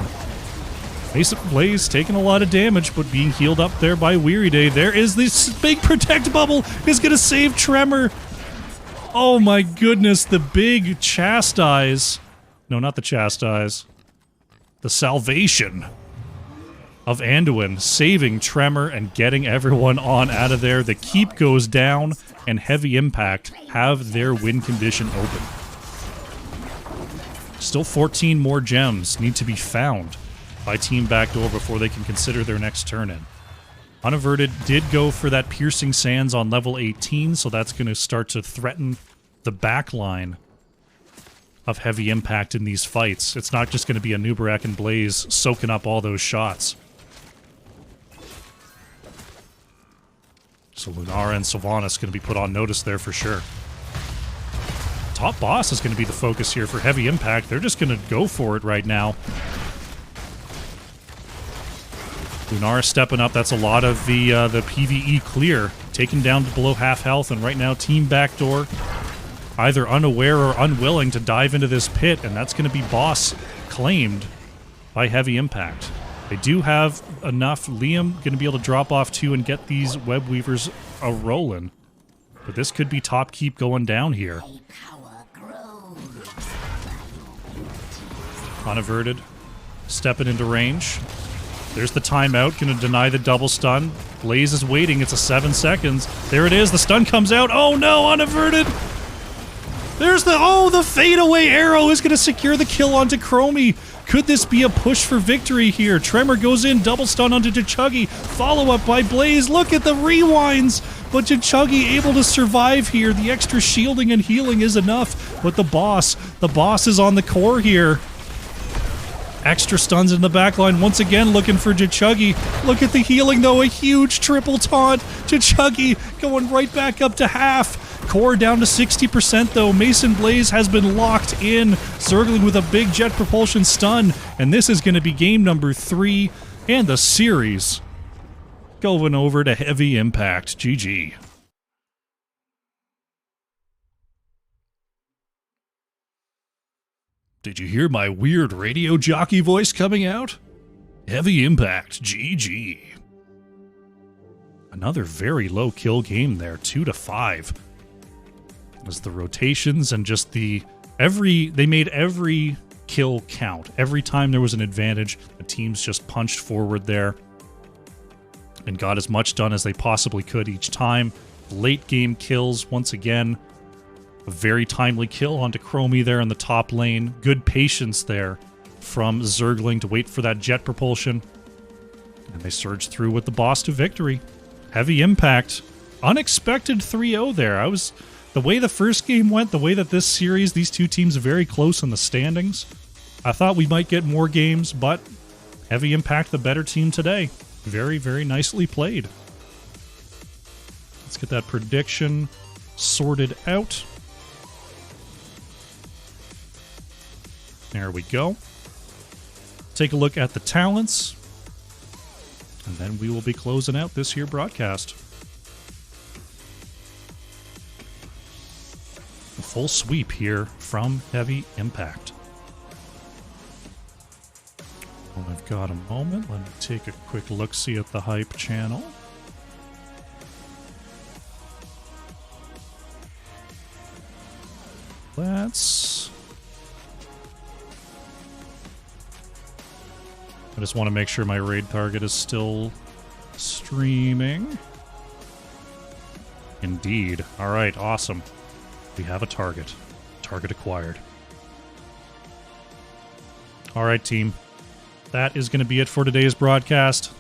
Mason Blaze taking a lot of damage, but being healed up there by Weary Day. There is this big protect bubble. Is going to save Tremor. Oh my goodness, the big chastise. No, not the chastise. The salvation of Anduin, saving Tremor and getting everyone on out of there. The keep goes down, and Heavy Impact have their win condition open. Still 14 more gems need to be found by Team Backdoor before they can consider their next turn in. Unaverted did go for that Piercing Sands on level 18, so that's going to start to threaten the back line of Heavy Impact in these fights. It's not just going to be a Nubarak and Blaze soaking up all those shots. So Lunara and Sylvanas going to be put on notice there for sure. Top boss is going to be the focus here for Heavy Impact. They're just going to go for it right now. Lunara stepping up. That's a lot of the PvE clear. Taken down to below half health, and right now Team Backdoor either unaware or unwilling to dive into this pit, and that's going to be boss claimed by Heavy Impact. They do have enough. Liam going to be able to drop off too and get these web weavers a-rolling. But this could be top keep going down here. Unaverted. Stepping into range. There's the timeout. Going to deny the double stun. Blaze is waiting. It's a 7 seconds. There it is. The stun comes out. Oh no, Unaverted! There's the fadeaway arrow is going to secure the kill onto Chromie. Could this be a push for victory here? Tremor goes in, double stun onto Chuggy. Follow-up by Blaze. Look at the rewinds. But Chuggy able to survive here. The extra shielding and healing is enough. But the boss is on the core here. Extra stuns in the backline. Once again, looking for Chuggy. Look at the healing, though. A huge triple taunt. Chuggy going right back up to half. Core down to 60%, though. Mason Blaze has been locked in. Zergling with a big jet propulsion stun. And this is going to be game number 3 and the series going over to Heavy Impact. GG. Did you hear my weird radio jockey voice coming out? Heavy Impact, GG. Another very low kill game there, 2-5. As the rotations and just they made every kill count. Every time there was an advantage, the teams just punched forward there and got as much done as they possibly could each time. Late game kills, once again. A very timely kill onto Chromie there in the top lane. Good patience there from Zergling to wait for that jet propulsion. And they surge through with the boss to victory. Heavy Impact. Unexpected 3-0 there. The way the first game went, the way that this series, these two teams are very close in the standings. I thought we might get more games, but Heavy Impact the better team today. Very, very nicely played. Let's get that prediction sorted out. There we go. Take a look at the talents. And then we will be closing out this here broadcast. A full sweep here from Heavy Impact. Well, I've got a moment. Let me take a quick look-see at the hype channel. I just want to make sure my raid target is still streaming. Indeed. All right, awesome. We have a target. Target acquired. All right, team. That is going to be it for today's broadcast.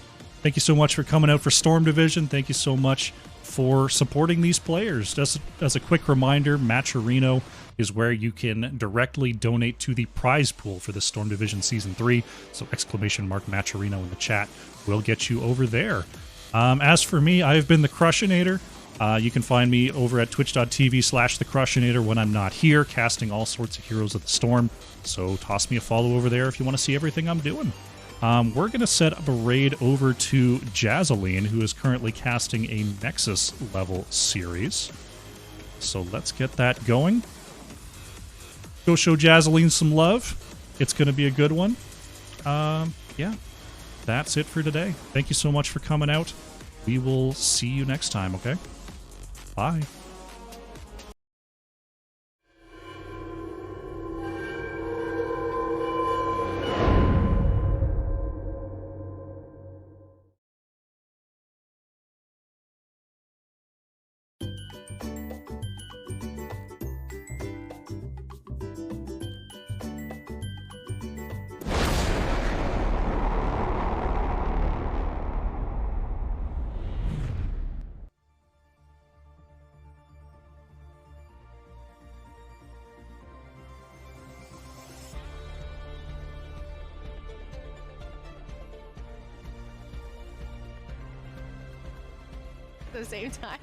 Thank you so much for coming out for Storm Division. Thank you so much for supporting these players. Just as a quick reminder, Matcherino is where you can directly donate to the prize pool for the Storm Division Season 3. So !Matcherino in the chat will get you over there. As for me, I've been the Crushinator. You can find me over at twitch.tv/thecrushinator when I'm not here, casting all sorts of Heroes of the Storm. So toss me a follow over there if you want to see everything I'm doing. We're going to set up a raid over to Jazzaline, who is currently casting a Nexus level series. So let's get that going. Go show Jazzaline some love. It's going to be a good one. Yeah, that's it for today. Thank you so much for coming out. We will see you next time, okay? Bye. At the same time.